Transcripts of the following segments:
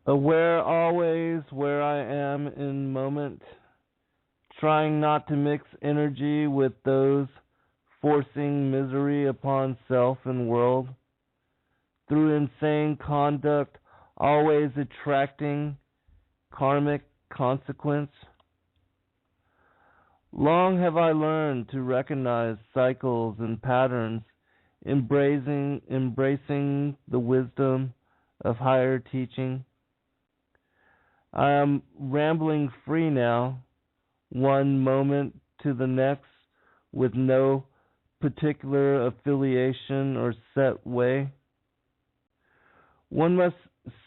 Aware always where I am in moment, trying not to mix energy with those forcing misery upon self and world, through insane conduct, always attracting karmic consequence. Long have I learned to recognize cycles and patterns, embracing the wisdom of higher teaching. I am rambling free now, one moment to the next, with no particular affiliation or set way. One must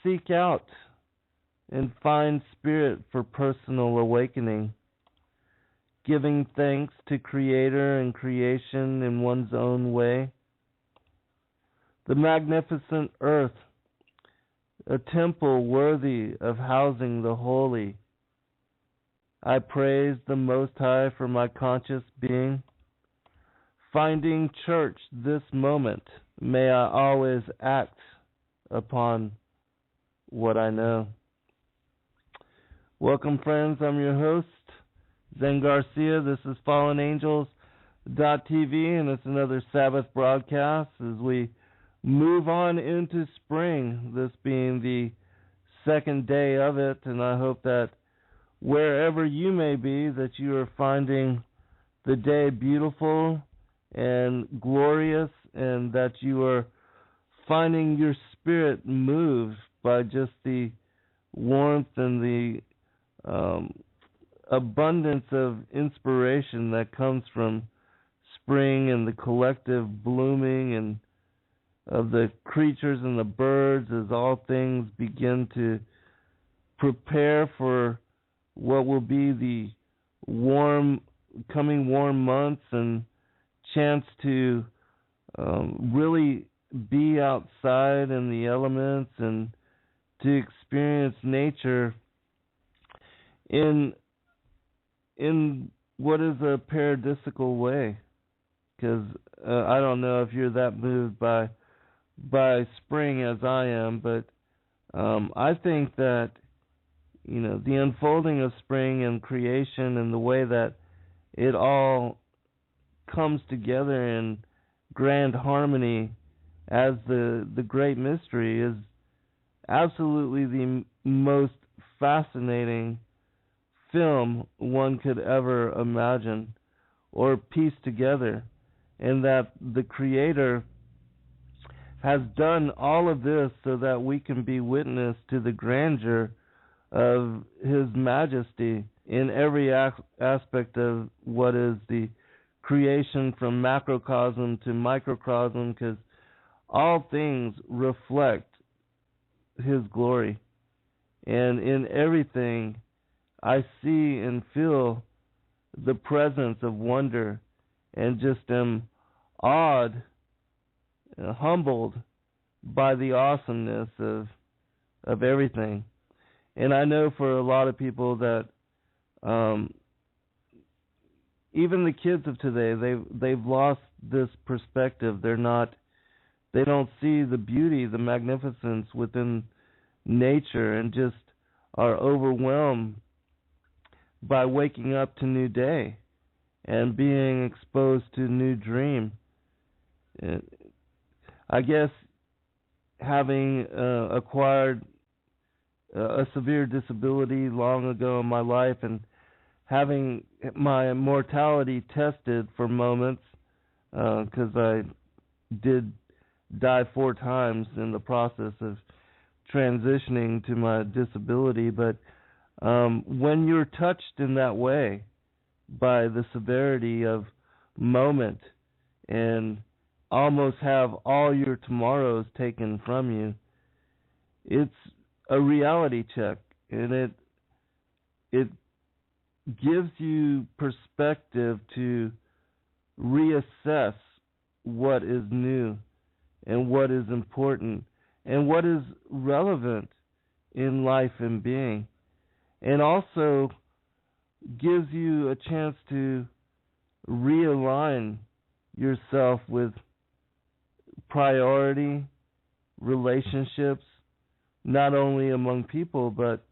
seek out and find spirit for personal awakening, giving thanks to Creator and creation in one's own way. The magnificent earth, a temple worthy of housing the holy. I praise the Most High for my conscious being. Finding church this moment, may I always act upon what I know. Welcome, friends. I'm your host, Zen Garcia. This is FallenAngels.tv, and it's another Sabbath broadcast as we move on into spring, this being the second day of it, and I hope that wherever you may be, that you are finding the day beautiful and glorious, and that you are finding your spirit moved by just the warmth and the abundance of inspiration that comes from spring and the collective blooming and of the creatures and the birds as all things begin to prepare for what will be the coming warm months and chance to really be outside in the elements and to experience nature in what is a paradisical way. Because I don't know if you're that moved by spring as I am, but I think that the unfolding of spring and creation and the way that it all comes together in grand harmony as the great mystery is absolutely the most fascinating film one could ever imagine or piece together, and that the Creator has done all of this so that we can be witness to the grandeur of His majesty in every aspect of what is the creation, from macrocosm to microcosm, because all things reflect His glory. And in everything, I see and feel the presence of wonder, and just am awed, humbled by the awesomeness of everything. And I know for a lot of people that even the kids of today, they've lost this perspective. They don't see the beauty, the magnificence within nature, and just are overwhelmed by waking up to new day and being exposed to new dream. I guess having acquired a severe disability long ago in my life and having my mortality tested for moments, because I did die 4 times in the process of transitioning to my disability, but when you're touched in that way by the severity of moment and almost have all your tomorrows taken from you, it's a reality check, and it gives you perspective to reassess what is new and what is important and what is relevant in life and being, and also gives you a chance to realign yourself with priority, relationships, not only among people, but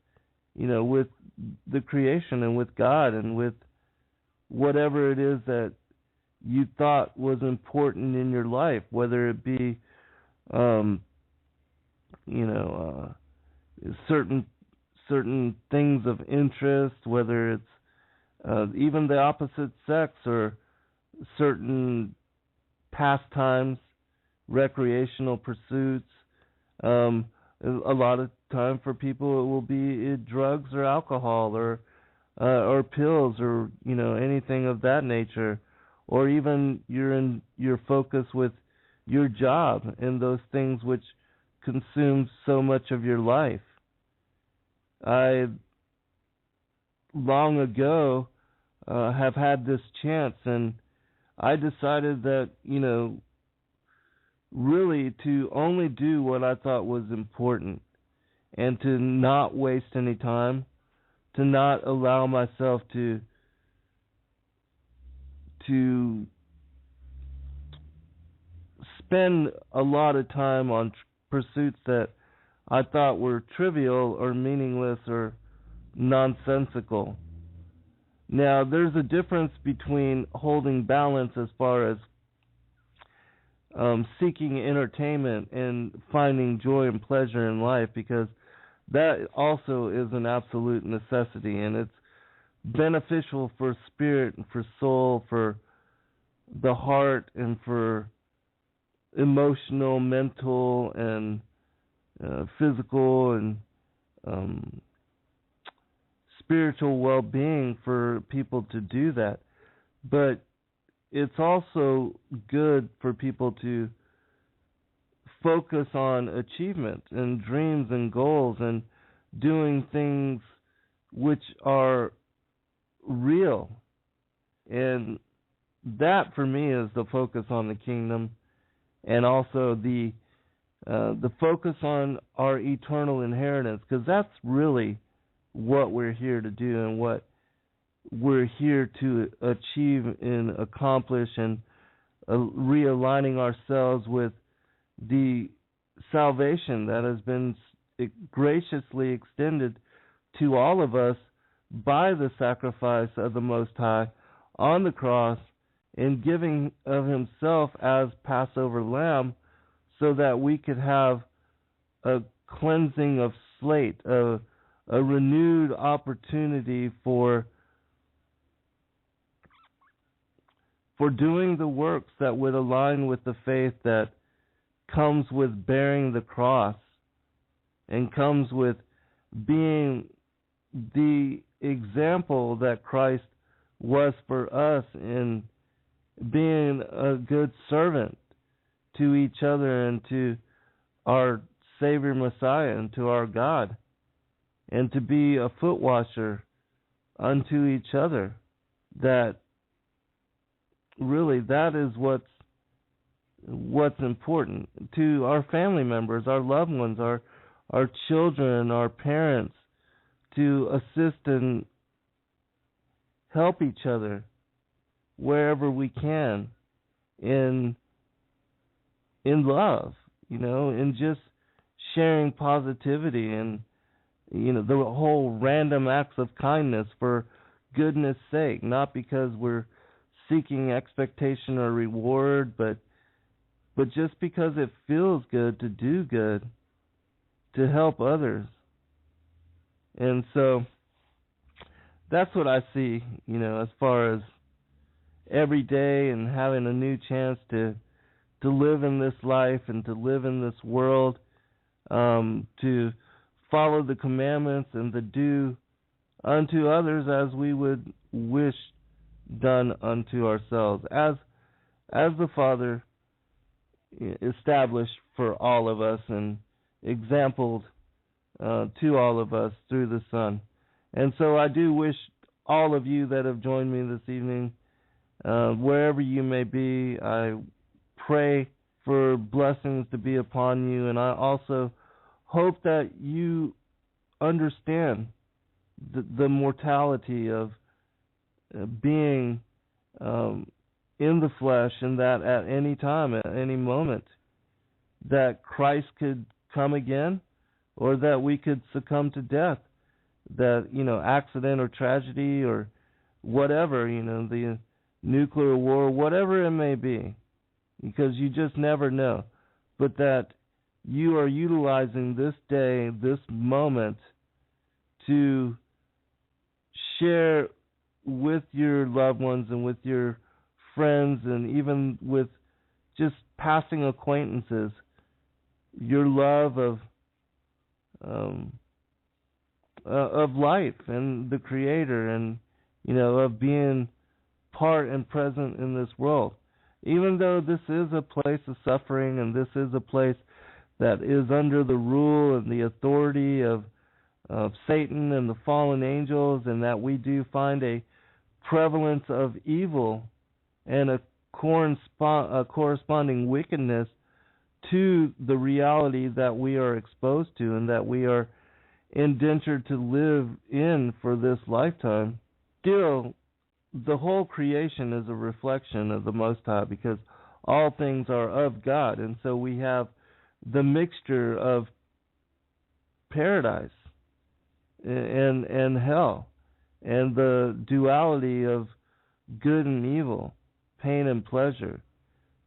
with the creation and with God and with whatever it is that you thought was important in your life, whether it be, um, you know, certain things of interest, whether it's even the opposite sex or certain pastimes, recreational pursuits. A lot of time for people it will be drugs or alcohol or pills or anything of that nature, or even your focus with your job and those things which consume so much of your life. I long ago have had this chance, and I decided that really to only do what I thought was important and to not waste any time, to not allow myself to spend a lot of time on pursuits that I thought were trivial or meaningless or nonsensical. Now, there's a difference between holding balance as far as seeking entertainment and finding joy and pleasure in life, because that also is an absolute necessity, and it's beneficial for spirit and for soul, for the heart, and for emotional, mental, and physical and spiritual well-being for people to do that. But it's also good for people to focus on achievement and dreams and goals and doing things which are real. And that for me is the focus on the kingdom, and also the focus on our eternal inheritance, because that's really what we're here to do and what we're here to achieve and accomplish, and realigning ourselves with the salvation that has been graciously extended to all of us by the sacrifice of the Most High on the cross, in giving of himself as Passover lamb, so that we could have a cleansing of slate, a renewed opportunity for doing the works that would align with the faith that comes with bearing the cross and comes with being the example that Christ was for us, in being a good servant to each other and to our Savior Messiah and to our God, and to be a foot washer unto each other. That really, that is what's important to our family members, our loved ones, our children, our parents, to assist and help each other wherever we can in love, in just sharing positivity and the whole random acts of kindness for goodness sake, not because we're seeking expectation or reward, but just because it feels good to do good, to help others. And so that's what I see, as far as every day and having a new chance to live in this life and to live in this world, to follow the commandments and to do unto others as we would wish done unto ourselves, as the Father established for all of us and exampled to all of us through the Son. And so I do wish all of you that have joined me this evening, wherever you may be, I pray for blessings to be upon you, and I also hope that you understand the mortality of being in the flesh, and that at any time, at any moment, that Christ could come again, or that we could succumb to death, that, accident or tragedy or whatever, the nuclear war, whatever it may be, because you just never know. But that you are utilizing this day, this moment, to share with your loved ones and with your friends and even with just passing acquaintances your love of life and the Creator, and of being part and present in this world. Even though this is a place of suffering, and this is a place that is under the rule and the authority of Satan and the fallen angels, and that we do find a prevalence of evil and a corresponding wickedness to the reality that we are exposed to and that we are indentured to live in for this lifetime, still the whole creation is a reflection of the Most High, because all things are of God. And so we have the mixture of paradise and hell, and the duality of good and evil, pain and pleasure,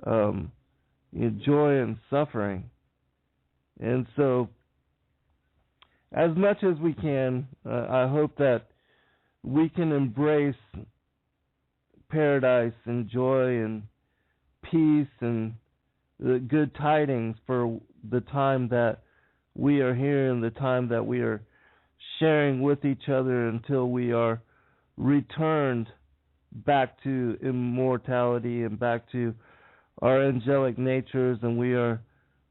joy and suffering. And so, as much as we can, I hope that we can embrace paradise and joy and peace and the good tidings for the time that we are here and the time that we are sharing with each other until we are returned back to immortality and back to our angelic natures, and we are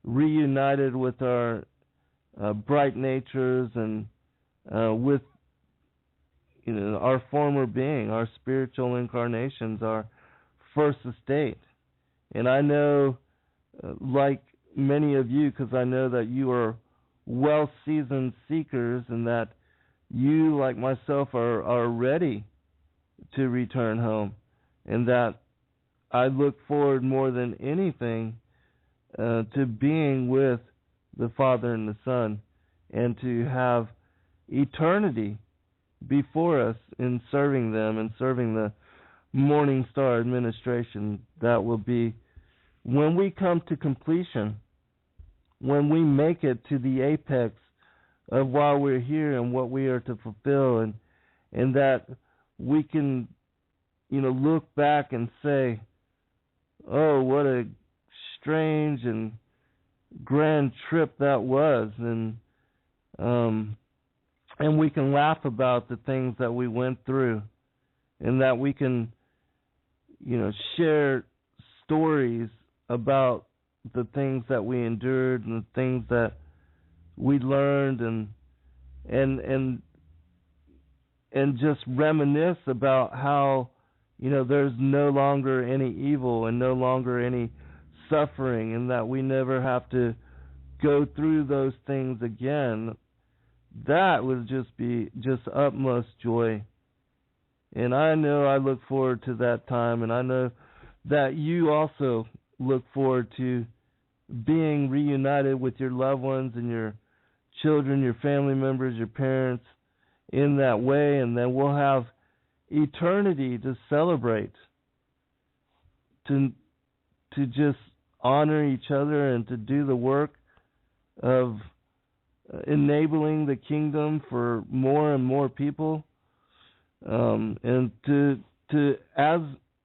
reunited with our bright natures and with our former being, our spiritual incarnations, our first estate. And I know, like many of you, because I know that you are well-seasoned seekers, and that you, like myself, are ready to return home, and that I look forward more than anything to being with the Father and the Son, and to have eternity before us in serving them and serving the Morning Star administration. That will be when we come to completion, when we make it to the apex of while we're here and what we are to fulfill, and that we can, look back and say, oh, what a strange and grand trip that was, and we can laugh about the things that we went through, and that we can, share stories about the things that we endured and the things that we learned, and just reminisce about how, there's no longer any evil and no longer any suffering, and that we never have to go through those things again. That would just be just utmost joy. And I know I look forward to that time, and I know that you also look forward to being reunited with your loved ones and your children, your family members, your parents in that way, and then we'll have eternity to celebrate, to just honor each other and to do the work of enabling the kingdom for more and more people, and to as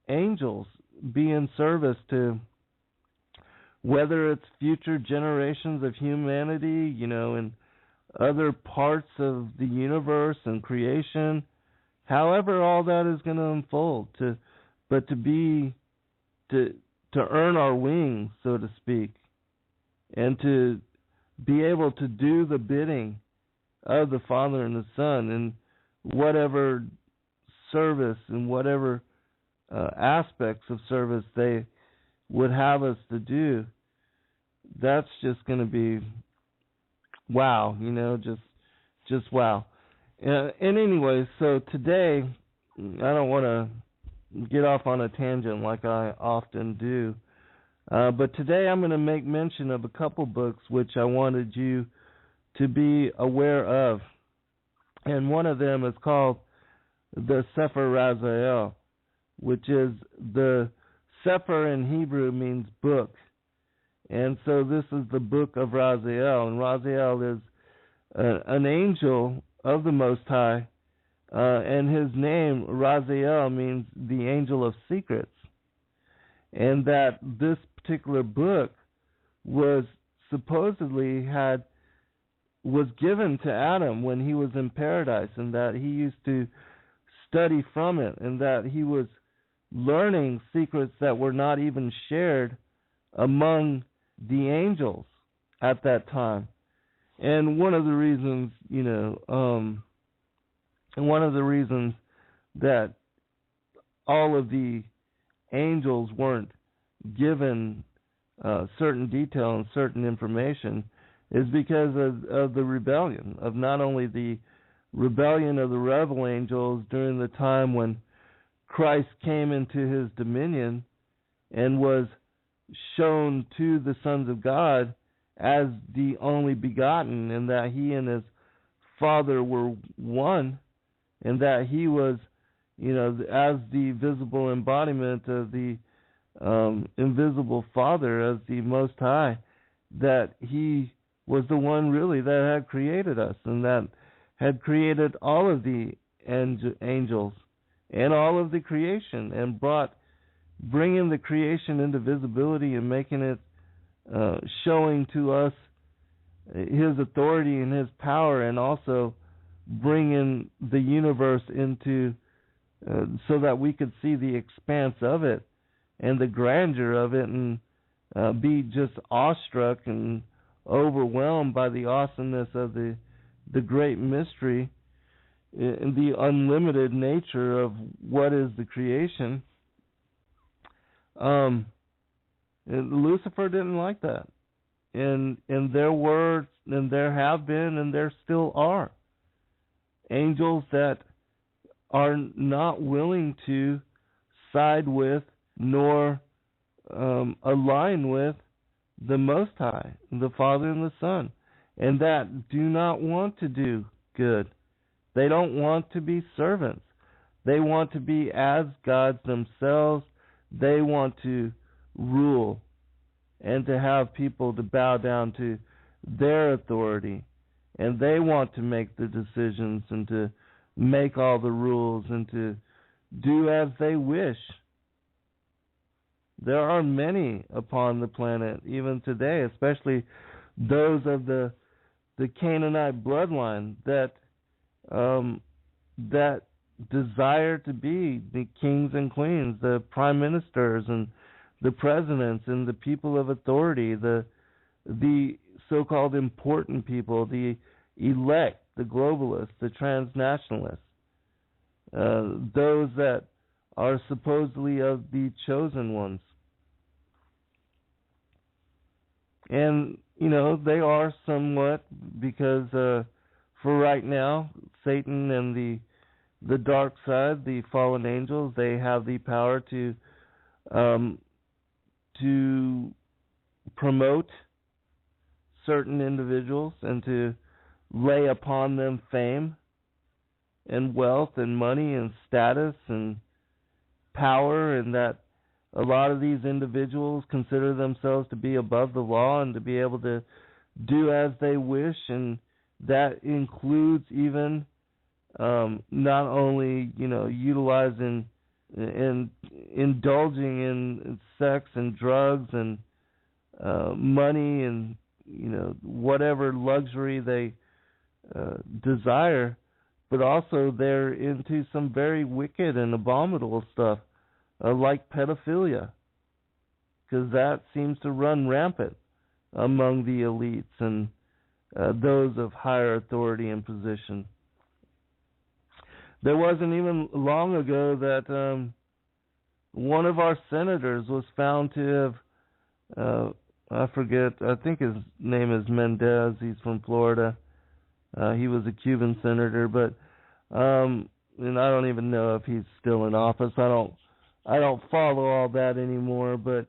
angels be in service to whether it's future generations of humanity, in other parts of the universe and creation, however all that is going to unfold, to earn our wings, so to speak, and to be able to do the bidding of the Father and the Son in whatever service and whatever aspects of service they would have us to do. That's just going to be wow, just wow. And anyway, so today, I don't want to get off on a tangent like I often do, but today I'm going to make mention of a couple books which I wanted you to be aware of. And one of them is called the Sepher Raziel, which is the Sepher in Hebrew means book. And so this is the book of Raziel. And Raziel is an angel of the Most High. And his name, Raziel, means the angel of secrets. And that this particular book was supposedly was given to Adam when he was in paradise, and that he used to study from it, and that he was learning secrets that were not even shared among the angels at that time. And one of the reasons, that all of the angels weren't given certain detail and certain information is because of the rebellion, of not only the rebellion of the rebel angels during the time when Christ came into his dominion and was shown to the sons of God as the only begotten, and that he and his Father were one, and that he was, as the visible embodiment of the invisible Father, as the Most High, that he was the one really that had created us, and that had created all of the angels and all of the creation, and bringing the creation into visibility and making it showing to us his authority and his power, and also bringing the universe into so that we could see the expanse of it and the grandeur of it, and be just awestruck and overwhelmed by the awesomeness of the great mystery and the unlimited nature of what is the creation. And Lucifer didn't like that, and there were, and there have been, and there still are angels that are not willing to side with nor align with the Most High, the Father and the Son, and that do not want to do good. They don't want to be servants. They want to be as gods themselves. They want to rule and to have people to bow down to their authority. And they want to make the decisions and to make all the rules and to do as they wish. There are many upon the planet, even today, especially those of the Canaanite bloodline, that desire to be the kings and queens, the prime ministers and the presidents and the people of authority, the so-called important people, the elect, the globalists, the transnationalists, those that are supposedly of the chosen ones. And, they are somewhat, because for right now, Satan and the dark side, the fallen angels, they have the power to promote certain individuals and to lay upon them fame and wealth and money and status and power, and that a lot of these individuals consider themselves to be above the law and to be able to do as they wish, and that includes even not only utilizing and indulging in sex and drugs and money and whatever luxury they desire, but also they're into some very wicked and abominable stuff, like pedophilia, because that seems to run rampant among the elites and those of higher authority and position. There wasn't even long ago that one of our senators was found to have, I think his name is Mendez, he's from Florida. He was a Cuban senator, but and I don't even know if he's still in office. I don't follow all that anymore, but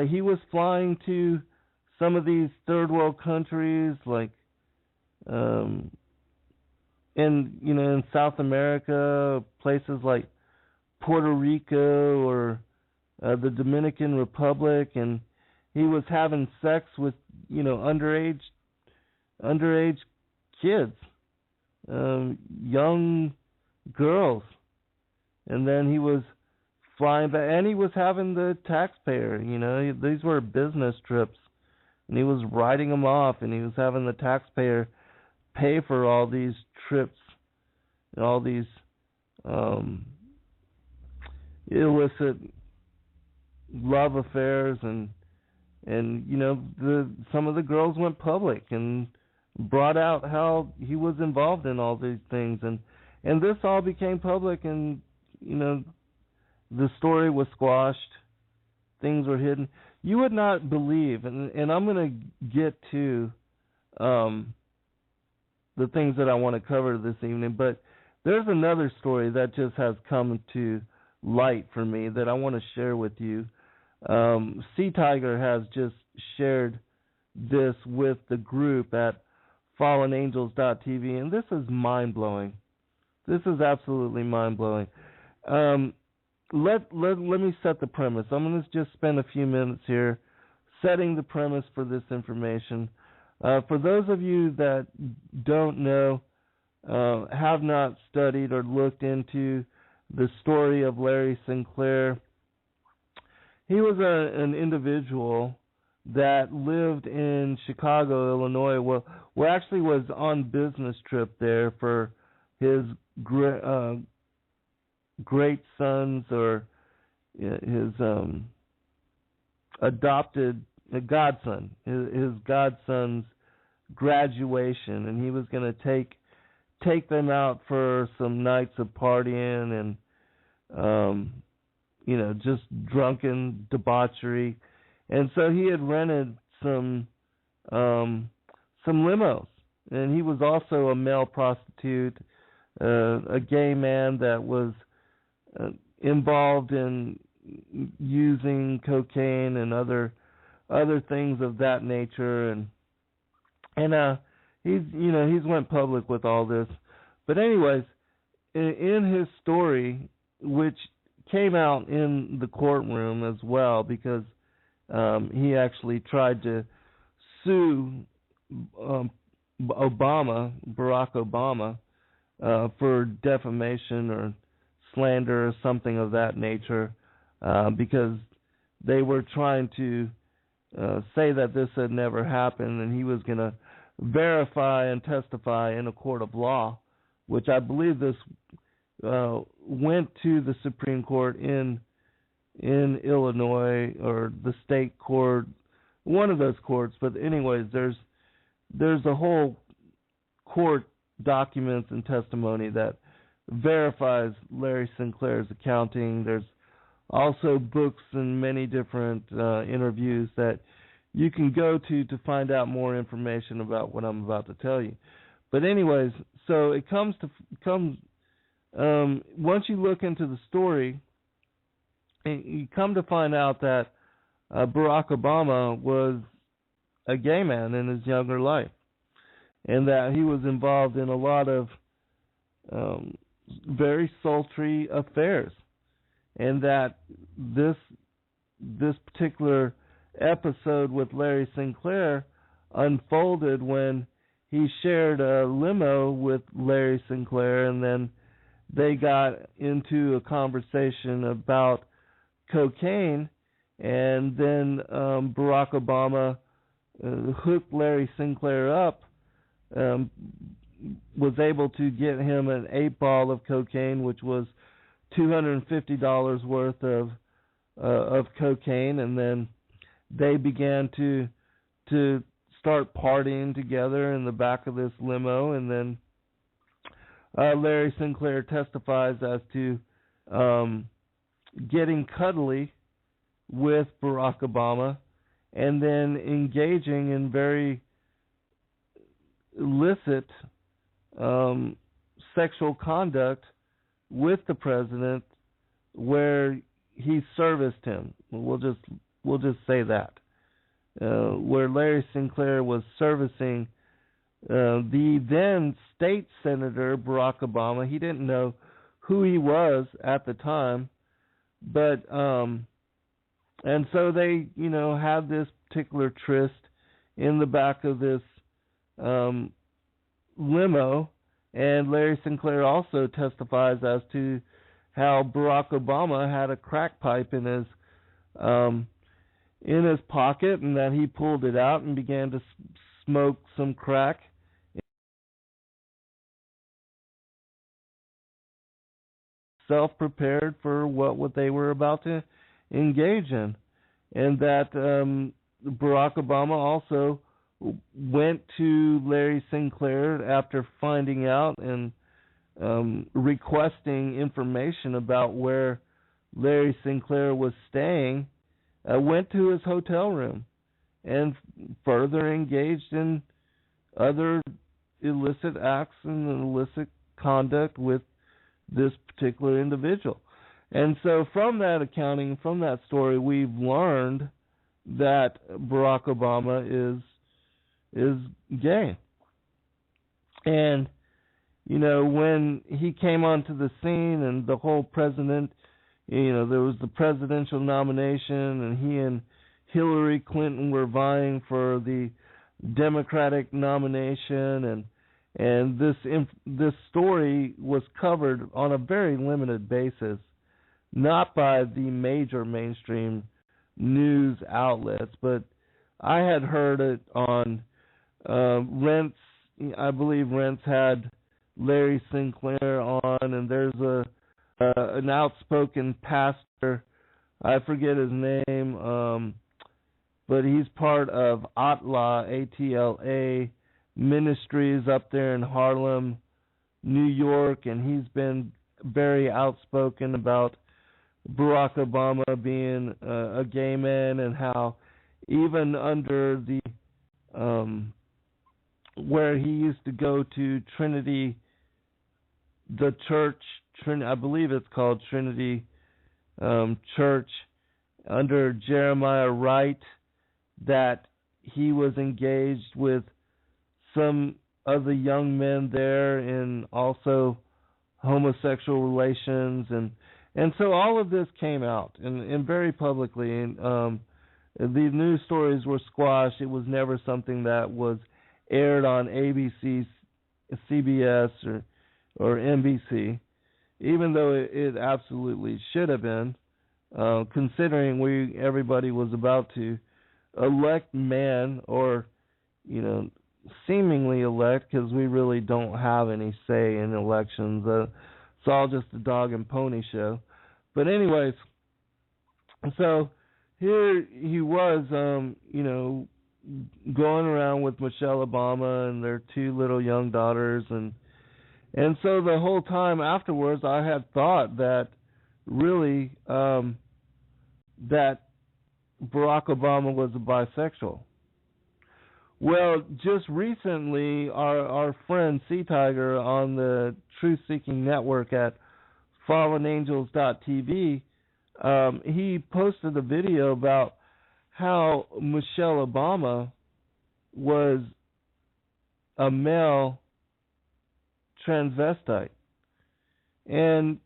he was flying to some of these third world countries like um, in in South America, places like Puerto Rico or the Dominican Republic, and he was having sex with underage kids, young girls, and then he was flying back, and he was having the taxpayer. These were business trips, and he was writing them off, and he was having the taxpayer pay for all these trips and all these illicit love affairs, and some of the girls went public and brought out how he was involved in all these things, and this all became public, and the story was squashed, things were hidden. You would not believe, and I'm going to get to the things that I want to cover this evening, but there's another story that just has come to light for me that I want to share with you. Sea Tiger has just shared this with the group at fallenangels.tv, and this is mind-blowing. This is absolutely mind-blowing. Let me set the premise. I'm going to just spend a few minutes here setting the premise for this information. For those of you that don't know, have not studied or looked into the story of Larry Sinclair, he was an individual that lived in Chicago, Illinois. Well, actually was on business trip there for his great sons, or his adopted godson, his godson's graduation, and he was going to take them out for some nights of partying and just drunken debauchery. And so he had rented some limos, and he was also a male prostitute, a gay man that was involved in using cocaine and other things of that nature, and he's went public with all this. But anyways, in his story, which came out in the courtroom as well, because he actually tried to sue Barack Obama, for defamation or slander or something of that nature, because they were trying to say that this had never happened, and he was going to verify and testify in a court of law, which I believe this went to the Supreme Court in Illinois, or the state court, one of those courts. But anyways, there's a whole court documents and testimony that verifies Larry Sinclair's accounting. There's also books and many different interviews that you can go to find out more information about what I'm about to tell you. But anyways, so it comes once you look into the story, you come to find out that Barack Obama was a gay man in his younger life, and that he was involved in a lot of very sultry affairs, and that this particular episode with Larry Sinclair unfolded when he shared a limo with Larry Sinclair, and then they got into a conversation about cocaine, and then Barack Obama hooked Larry Sinclair up, was able to get him an 8-ball of cocaine, which was $250 worth of cocaine, and then they began to start partying together in the back of this limo, and then Larry Sinclair testifies as to getting cuddly with Barack Obama, and then engaging in very illicit sexual conduct with the president, where he serviced him. We'll just say that, where Larry Sinclair was servicing the then state senator Barack Obama. He didn't know who he was at the time, but and so they, had this particular tryst in the back of this limo, and Larry Sinclair also testifies as to how Barack Obama had a crack pipe in his pocket, and that he pulled it out and began to smoke some crack. Self-prepared for what they were about to engage in, and that Barack Obama also went to Larry Sinclair after finding out and requesting information about where Larry Sinclair was staying, went to his hotel room and further engaged in other illicit acts and illicit conduct with this particular individual. And so from that accounting, from that story, we've learned that Barack Obama is gay. And, when he came onto the scene and the whole president, there was the presidential nomination, and he and Hillary Clinton were vying for the Democratic nomination, and this story was covered on a very limited basis, not by the major mainstream news outlets, but I had heard it on Rents. I believe Rents had Larry Sinclair on, and there's an outspoken pastor, I forget his name, but he's part of ATLA, ATLA Ministries up there in Harlem, New York, and he's been very outspoken about Barack Obama being a gay man, and how even under the where he used to go to Trinity, the church, I believe it's called Trinity Church, under Jeremiah Wright, that he was engaged with some of the young men there in also homosexual relations, and so all of this came out and very publicly, and the news stories were squashed. It was never something that was aired on ABC, CBS, or NBC, even though it absolutely should have been, considering everybody was about to elect man, or seemingly elect, because we really don't have any say in elections. It's all just a dog and pony show. But anyways, so here he was, going around with Michelle Obama and their two little young daughters, and so the whole time afterwards, I had thought that really that Barack Obama was a bisexual. Well, just recently, our friend Sea Tiger on the Truth Seeking Network at fallenangels.tv, he posted a video about how Michelle Obama was a male transvestite. And,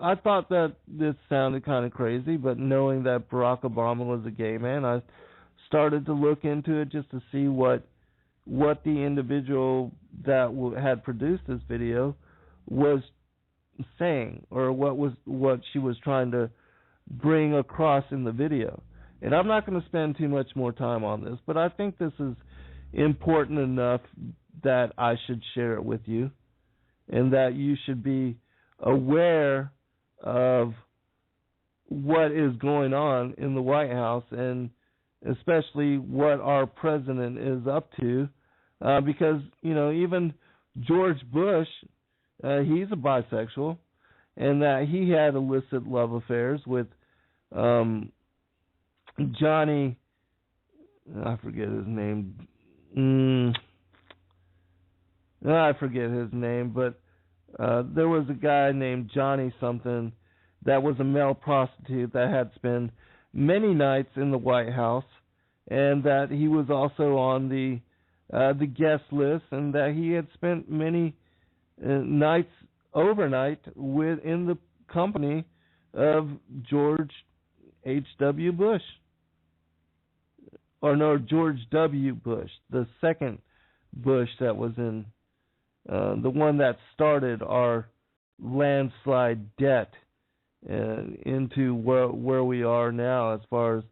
I thought that this sounded kind of crazy, but knowing that Barack Obama was a gay man, I started to look into it just to see what the individual that had produced this video was saying, or what she was trying to bring across in the video. And I'm not going to spend too much more time on this, but I think this is important enough that I should share it with you, and that you should be aware of what is going on in the White House, and especially what our president is up to, because, even George Bush, he's a bisexual, and that he had illicit love affairs with Johnny, I forget his name. I forget his name, but there was a guy named Johnny something that was a male prostitute that had spent many nights in the White House, and that he was also on the the guest list, and that he had spent many nights overnight in the company of George H.W. Bush. Or no, George W. Bush, the second Bush that was in, the one that started our landslide debt into where we are now, as far as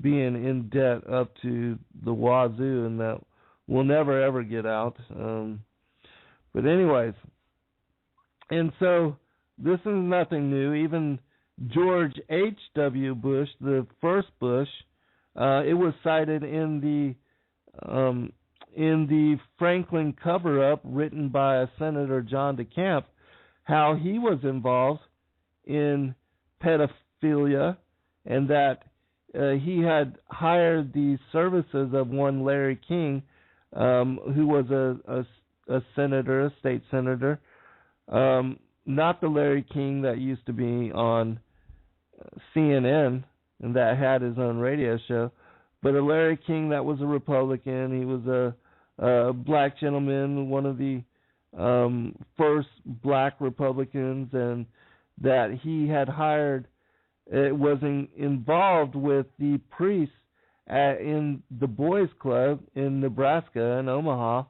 being in debt up to the wazoo, and that we'll never ever get out. But anyways, and so this is nothing new. Even George H.W. Bush, the first Bush, it was cited in the Franklin cover-up written by Senator John DeCamp, how he was involved in pedophilia, and that he had hired the services of one Larry King, who was a senator, a state senator, not the Larry King that used to be on CNN and that had his own radio show, but a Larry King that was a Republican. He was a black gentleman, one of the first black Republicans, and that he had hired, was involved with the priests in the boys club in Nebraska and Omaha,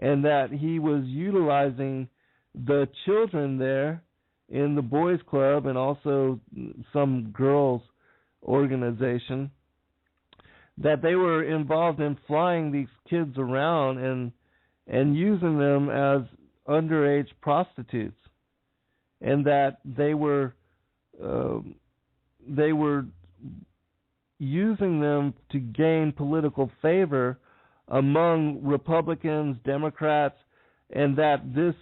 and that he was utilizing the children there in the boys club and also some girls organization, that they were involved in flying these kids around and using them as underage prostitutes, and that they were using them to gain political favor among Republicans, Democrats, and that this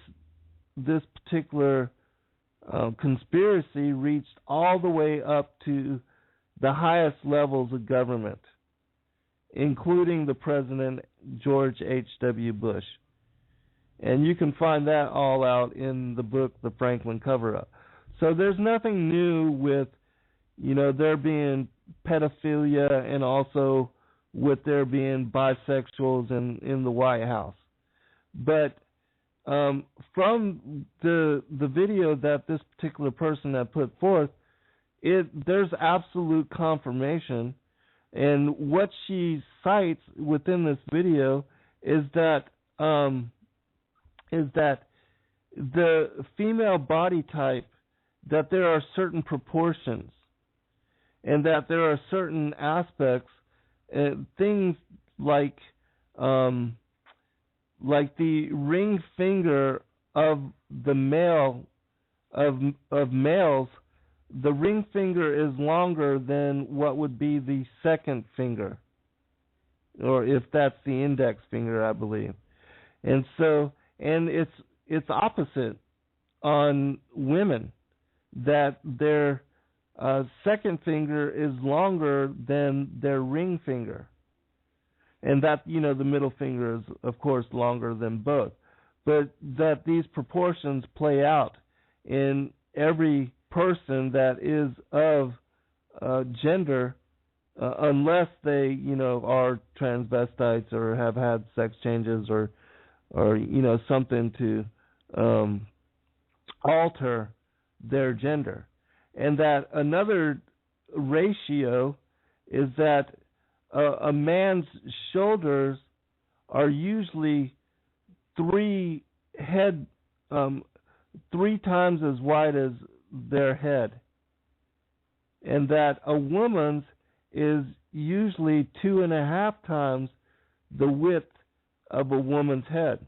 particular conspiracy reached all the way up to the highest levels of government, including the President George H.W. Bush. And you can find that all out in the book, The Franklin Cover-Up. So there's nothing new with, there being pedophilia, and also with there being bisexuals in the White House. But from the video that this particular person had put forth, there's absolute confirmation, and what she cites within this video is that the female body type, that there are certain proportions, and that there are certain aspects, things like the ring finger of the male of males. The ring finger is longer than what would be the second finger, or if that's the index finger, I believe. And so, and it's opposite on women, that their second finger is longer than their ring finger, and that the middle finger is of course longer than both, but that these proportions play out in every person that is of gender, unless they are transvestites or have had sex changes or something to alter their gender. And that another ratio is that a man's shoulders are usually three times as wide as their head, and that a woman's is usually 2.5 times the width of a woman's head.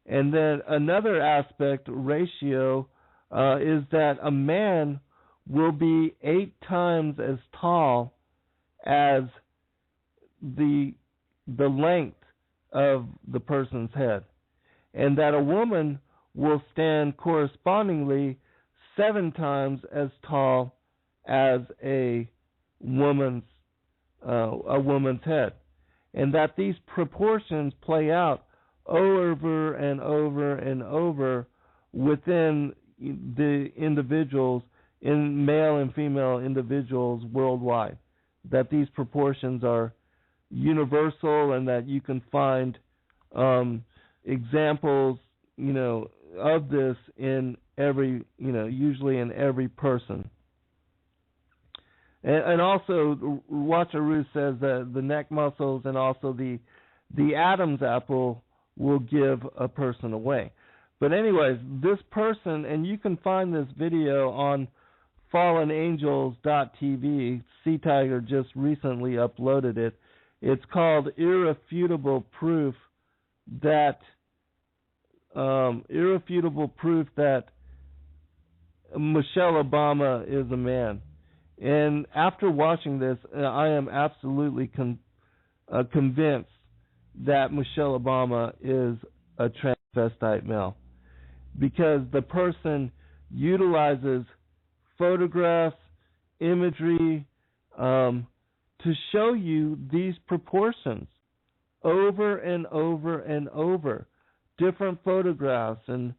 And then another aspect ratio is that a man will be 8 times as tall as the length of the person's head, and that a woman will stand correspondingly 7 times as tall as a woman's head, and that these proportions play out over and over and over within the individuals, in male and female individuals worldwide, that these proportions are universal, and that you can find examples, of this in every, usually in every person. And also, Watcharu says that the neck muscles and also the Adam's apple will give a person away. But anyways, this person, and you can find this video on fallenangels.tv. Sea Tiger just recently uploaded it. It's called Irrefutable Proof that Michelle Obama is a man. And after watching this, I am absolutely convinced that Michelle Obama is a transvestite male, because the person utilizes photographs, imagery, to show you these proportions over and over and over, different photographs, and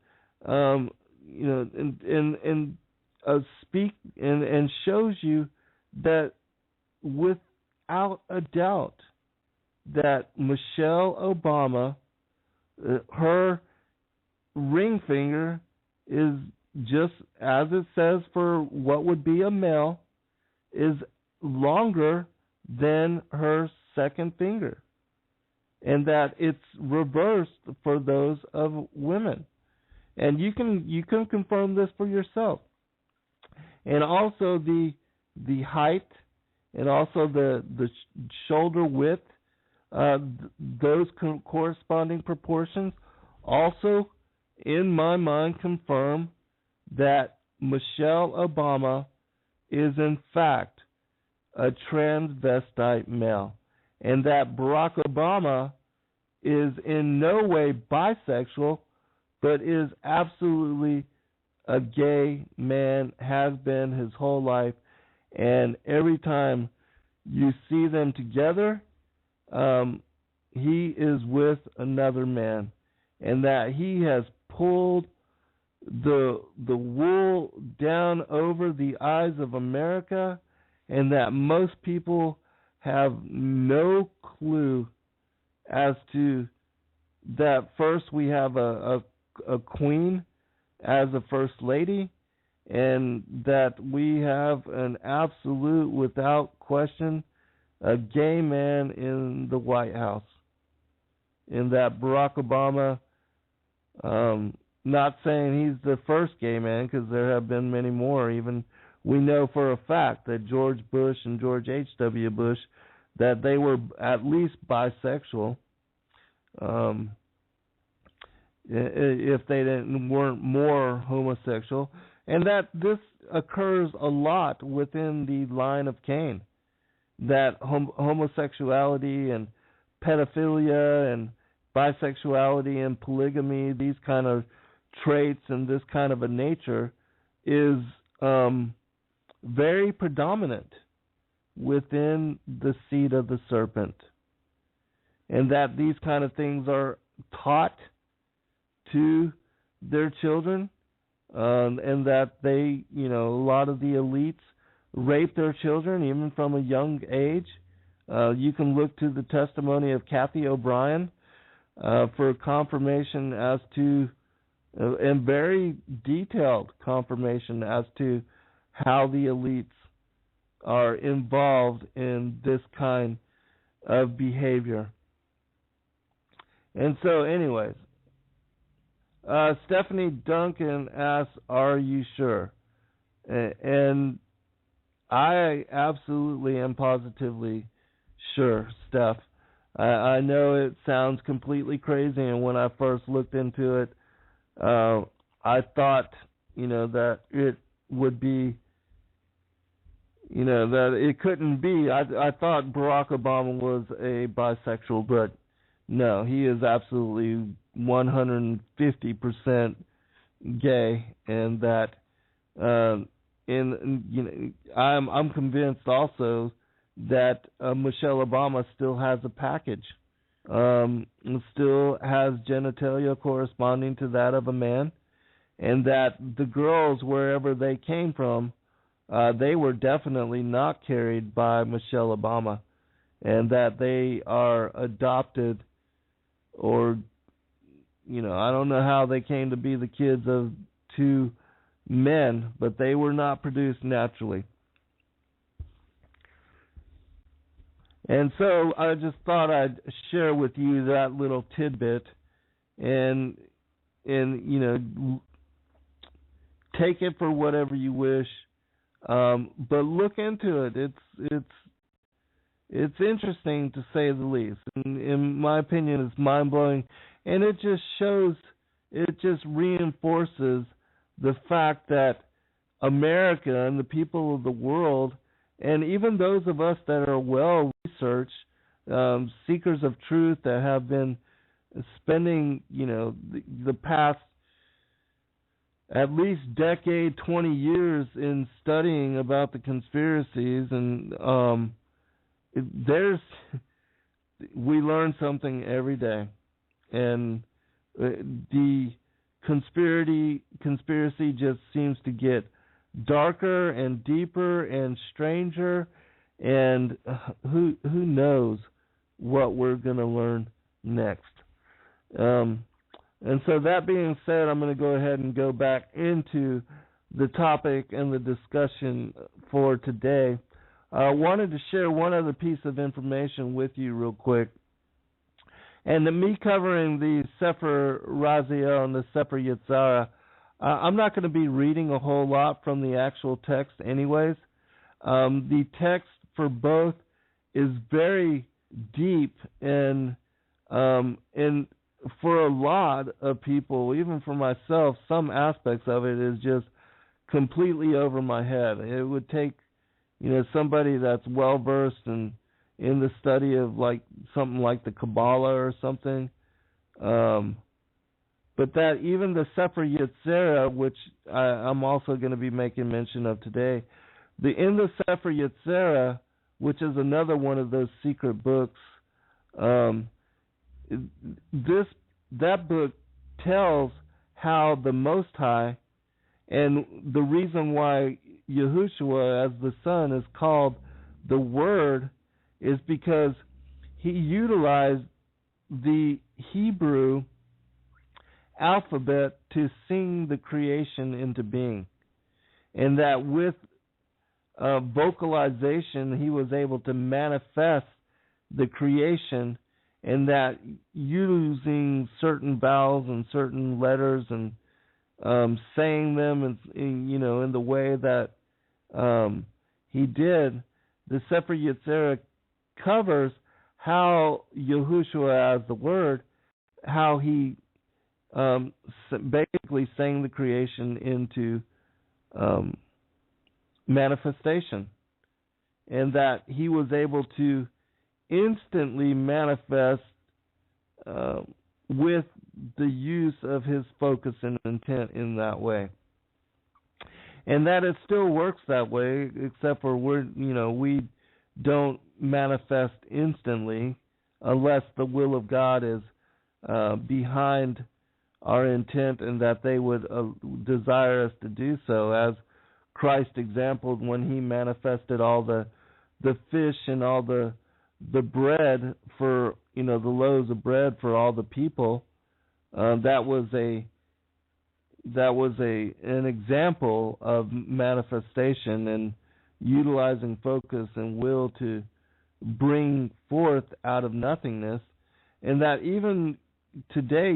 speak and shows you that without a doubt that Michelle Obama, her ring finger is just as it says for what would be a male, is longer than her second finger, and that it's reversed for those of women. And you can confirm this for yourself. And also the height, and also the shoulder width, those corresponding proportions also, in my mind, confirm that Michelle Obama is in fact a transvestite male, and that Barack Obama is in no way bisexual, but is absolutely a gay man, has been his whole life. And every time you see them together, he is with another man, and that he has pulled the wool down over the eyes of America, and that most people have no clue as to that. First, we have a queen as a first lady, and that we have an absolute, without question, a gay man in the White House. And that Barack Obama, not saying he's the first gay man, because there have been many more. Even we know for a fact that George Bush and George H.W. Bush, that they were at least bisexual, if they weren't more homosexual, and that this occurs a lot within the line of Cain, that homosexuality and pedophilia and bisexuality and polygamy, these kind of traits and this kind of a nature is very predominant within the seed of the serpent, and that these kind of things are taught to their children, and that they, a lot of the elites rape their children even from a young age. You can look to the testimony of Kathy O'Brien for confirmation as to, and very detailed confirmation as to how the elites are involved in this kind of behavior. And so, anyways, Stephanie Duncan asks, "Are you sure?" And I absolutely am positively sure, Steph. I know it sounds completely crazy, and when I first looked into it, I thought, that it would be, that it couldn't be. I thought Barack Obama was a bisexual, but no, he is absolutely 150% gay, and that I'm convinced also that Michelle Obama still has a package, still has genitalia corresponding to that of a man, and that the girls, wherever they came from, they were definitely not carried by Michelle Obama, and that they are adopted or I don't know how they came to be the kids of two men, but they were not produced naturally. And so I just thought I'd share with you that little tidbit, and take it for whatever you wish, but look into it. It's interesting to say the least. And in my opinion, it's mind blowing, and it just reinforces the fact that America and the people of the world, and even those of us that are well researched, seekers of truth that have been spending, the past at least decade, 20 years in studying about the conspiracies, and we learn something every day, and the conspiracy just seems to get darker and deeper and stranger, and who knows what we're going to learn next. And so that being said, I'm going to go ahead and go back into the topic and the discussion for today. I wanted to share one other piece of information with you real quick. And me covering the Sepher Raziel and the Sepher Yetzirah, I'm not going to be reading a whole lot from the actual text anyways. The text for both is very deep, and for a lot of people, even for myself, some aspects of it is just completely over my head. It would take somebody that's well versed in the study of something like the Kabbalah or something. But that even the Sefer Yetzirah, which I'm also going to be making mention of today, in the Sefer Yetzirah, which is another one of those secret books, that book tells how the Most High, and the reason why Yahushua as the Son is called the Word is because he utilized the Hebrew alphabet to sing the creation into being, and that with vocalization he was able to manifest the creation, and that using certain vowels and certain letters and saying them in the way that he did, the Sefer Yetzirah covers how Yahushua as the Word, how he basically sang the creation into manifestation, and that he was able to instantly manifest with the use of his focus and intent in that way. And that it still works that way, except for we don't manifest instantly unless the will of God is behind our intent, and that they would desire us to do so, as Christ exampled when he manifested all the fish and all the bread for the loaves of bread for all the people. That was an example of manifestation and utilizing focus and will to bring forth out of nothingness. And that even today,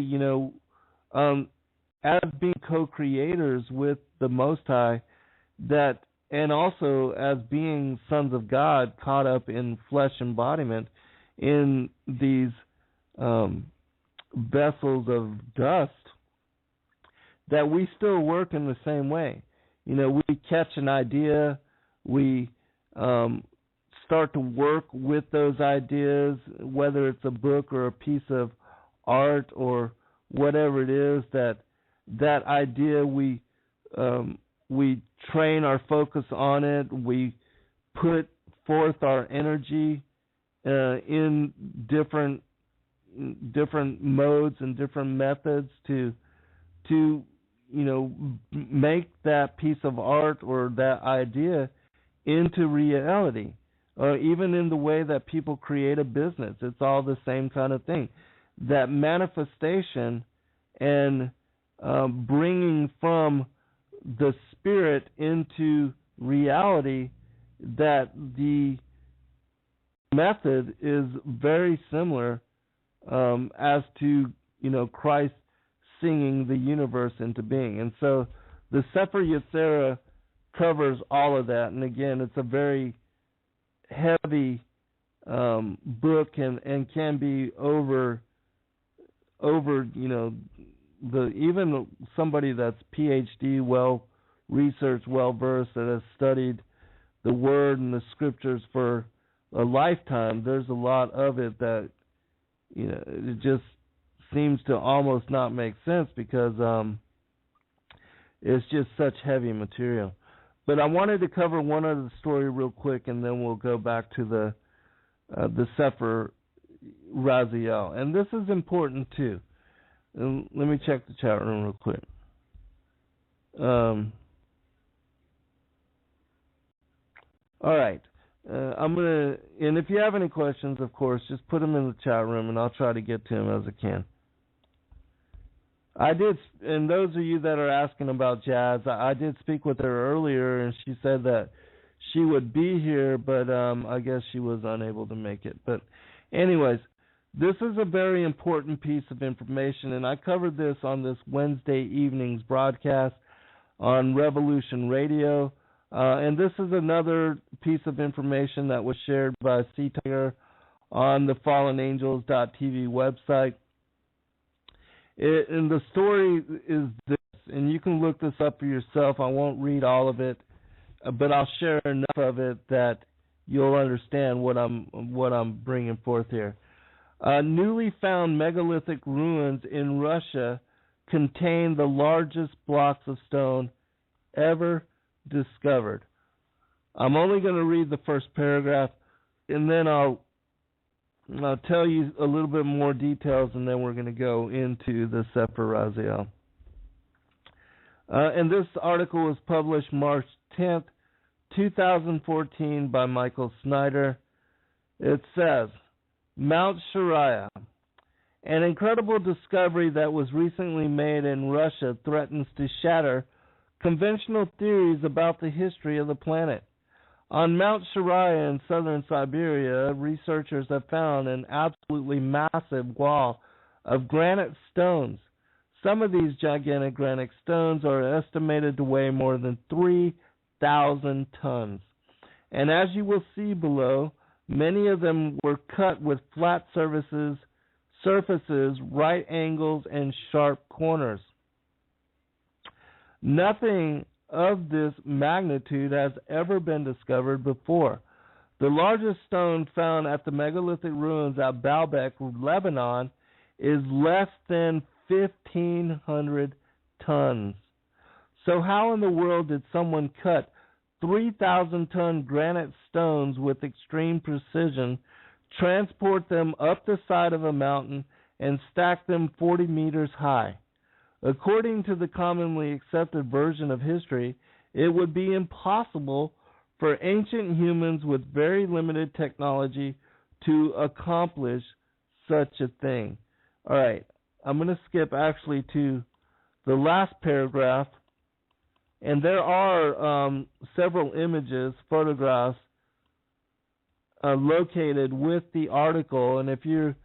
as being co-creators with the Most High, that, and also as being sons of God caught up in flesh embodiment in these vessels of dust, that we still work in the same way. We catch an idea, we start to work with those ideas, whether it's a book or a piece of art or whatever it is, that idea, we train our focus on it, we put forth our energy in different modes and different methods to make that piece of art or that idea into reality. Even in the way that people create a business, it's all the same kind of thing. that manifestation and bringing from the spirit into reality, that the method is very similar as to, Christ singing the universe into being. And so the Sepher Yetzirah covers all of that. And again, it's a very heavy book and can be over even somebody that's PhD, well researched, well versed, that has studied the Word and the Scriptures for a lifetime. There's a lot of it that it just seems to almost not make sense because it's just such heavy material. But I wanted to cover one other story real quick, and then we'll go back to the Sepher Raziel. And this is important too. And let me check the chat room real quick. All right. And if you have any questions, of course, just put them in the chat room, and I'll try to get to them as I can. I did, and those of you that are asking about Jazz, I did speak with her earlier, and she said that she would be here, but I guess she was unable to make it. But anyways, this is a very important piece of information, and I covered this on this Wednesday evening's broadcast on Revolution Radio. And this is another piece of information that was shared by C. Tiger on the fallenangels.tv website. And the story is this, and you can look this up for yourself. I won't read all of it, but I'll share enough of it that you'll understand what I'm bringing forth here. Newly found megalithic ruins in Russia contain the largest blocks of stone ever discovered. I'm only going to read the first paragraph, and then I'll tell you a little bit more details, and then we're going to go into the Sepher Razial. And this article was published March 10th, 2014 by Michael Snyder. It says, Mount Shariah, an incredible discovery that was recently made in Russia, threatens to shatter conventional theories about the history of the planet. On Mount Shariah in southern Siberia, researchers have found an absolutely massive wall of granite stones. Some of these gigantic granite stones are estimated to weigh more than 3,000 tons. And as you will see below, many of them were cut with flat surfaces, right angles, and sharp corners. Nothing of this magnitude has ever been discovered before. The largest stone found at the megalithic ruins at Baalbek, Lebanon, is less than 1,500 tons. So how in the world did someone cut 3,000-ton granite stones with extreme precision, transport them up the side of a mountain, and stack them 40 meters high? According to the commonly accepted version of history, it would be impossible for ancient humans with very limited technology to accomplish such a thing. All right, I'm going to skip actually to the last paragraph, and there are several images, photographs located with the article, and if you're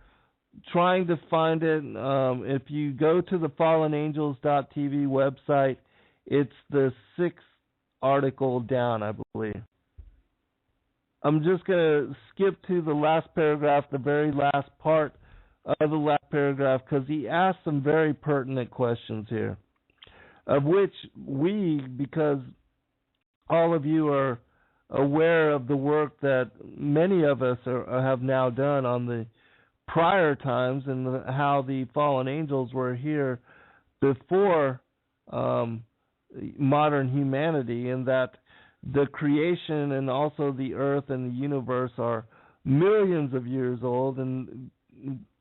trying to find it, if you go to the fallenangels.tv website, it's the 6th article down, I believe. I'm just going to skip to the last paragraph, the very last part of the last paragraph, because he asked some very pertinent questions here, of which we, because all of you are aware of the work that many of us have now done on the prior times and how the fallen angels were here before modern humanity, and that the creation and also the earth and the universe are millions of years old, and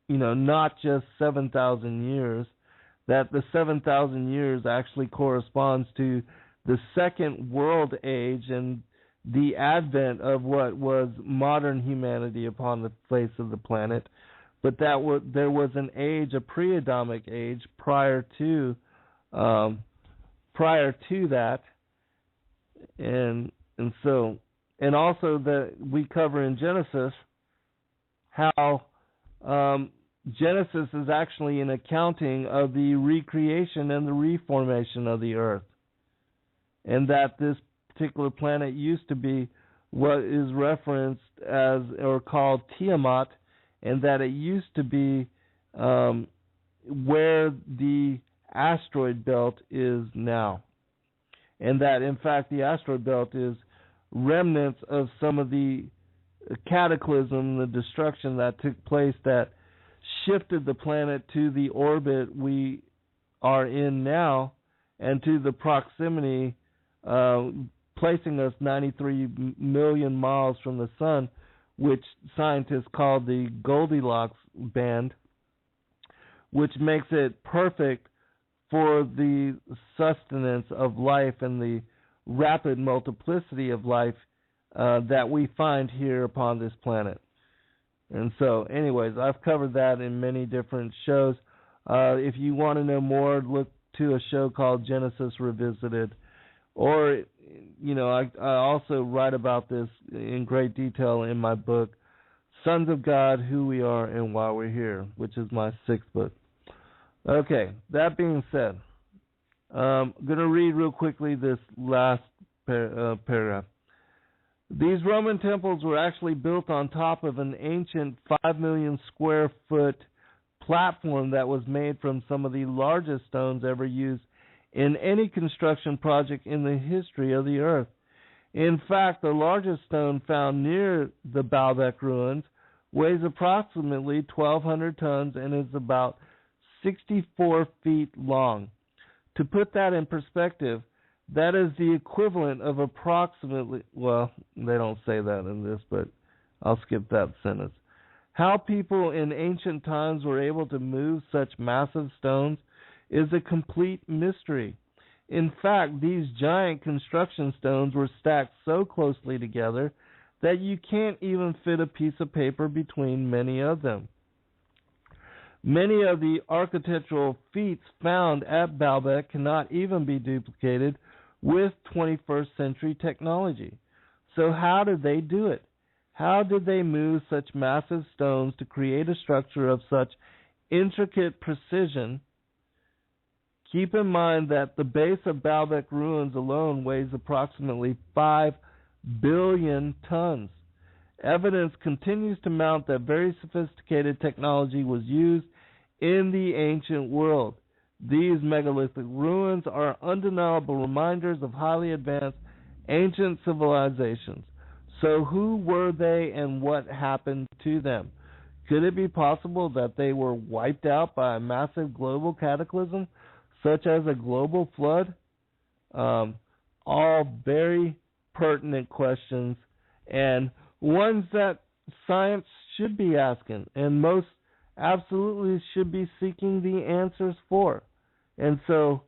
not just 7,000 years, that the 7,000 years actually corresponds to the second world age and the advent of what was modern humanity upon the face of the planet, but there was an age, a pre-Adamic age, prior to that, and also that we cover in Genesis how Genesis is actually an accounting of the recreation and the reformation of the earth, and that this particular planet used to be what is referenced as or called Tiamat, and that it used to be where the asteroid belt is now, and that in fact the asteroid belt is remnants of some of the cataclysm, the destruction that took place that shifted the planet to the orbit we are in now, and to the proximity, placing us 93 million miles from the sun, which scientists call the Goldilocks band, which makes it perfect for the sustenance of life and the rapid multiplicity of life that we find here upon this planet. And so, anyways, I've covered that in many different shows. If you want to know more, look to a show called Genesis Revisited. Or, I also write about this in great detail in my book, Sons of God, Who We Are and Why We're Here, which is my 6th book. Okay, that being said, I'm going to read real quickly this last paragraph. These Roman temples were actually built on top of an ancient 5 million square foot platform that was made from some of the largest stones ever used in any construction project in the history of the earth. In fact, the largest stone found near the Baalbek ruins weighs approximately 1,200 tons and is about 64 feet long. To put that in perspective, that is the equivalent of approximately, well, they don't say that in this, but I'll skip that sentence. How people in ancient times were able to move such massive stones is a complete mystery. In fact, these giant construction stones were stacked so closely together that you can't even fit a piece of paper between many of them. Many of the architectural feats found at Baalbek cannot even be duplicated with 21st century technology. So how did they do it? How did they move such massive stones to create a structure of such intricate precision? Keep in mind that the base of Baalbek ruins alone weighs approximately 5 billion tons. Evidence continues to mount that very sophisticated technology was used in the ancient world. These megalithic ruins are undeniable reminders of highly advanced ancient civilizations. So who were they and what happened to them? Could it be possible that they were wiped out by a massive global cataclysm, such as a global flood? All very pertinent questions, and ones that science should be asking, and most absolutely should be seeking the answers for. And so,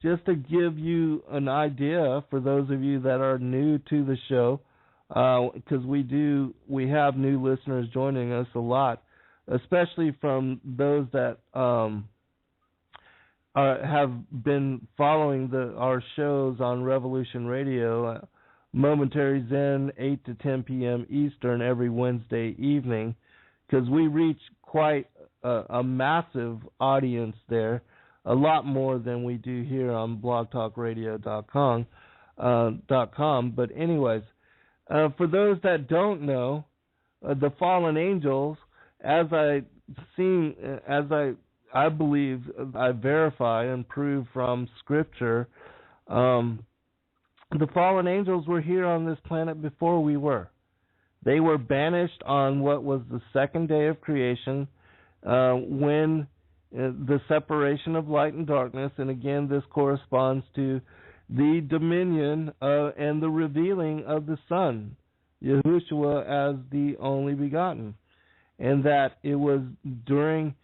just to give you an idea for those of you that are new to the show, because we have new listeners joining us a lot, especially from those that have been following our shows on Revolution Radio, Momentary Zen, 8 to 10 p.m. Eastern every Wednesday evening, because we reach quite a massive audience there, a lot more than we do here on blogtalkradio.com. But anyways, for those that don't know, the fallen angels, as I believe I verify and prove from Scripture, the fallen angels were here on this planet before we were. They were banished on what was the second day of creation, when the separation of light and darkness, and again this corresponds to the dominion and the revealing of the Son, Yahushua, as the only begotten, and that it was during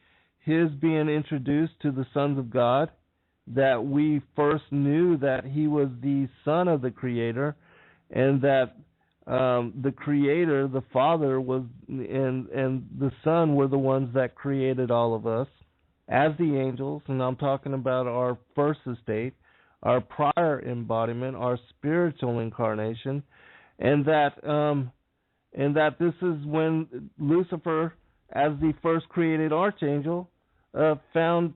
his being introduced to the sons of God that we first knew that he was the Son of the Creator, and that the Creator, the Father, and the Son were the ones that created all of us as the angels, and I'm talking about our first estate, our prior embodiment, our spiritual incarnation, and that this is when Lucifer, as the first created archangel, found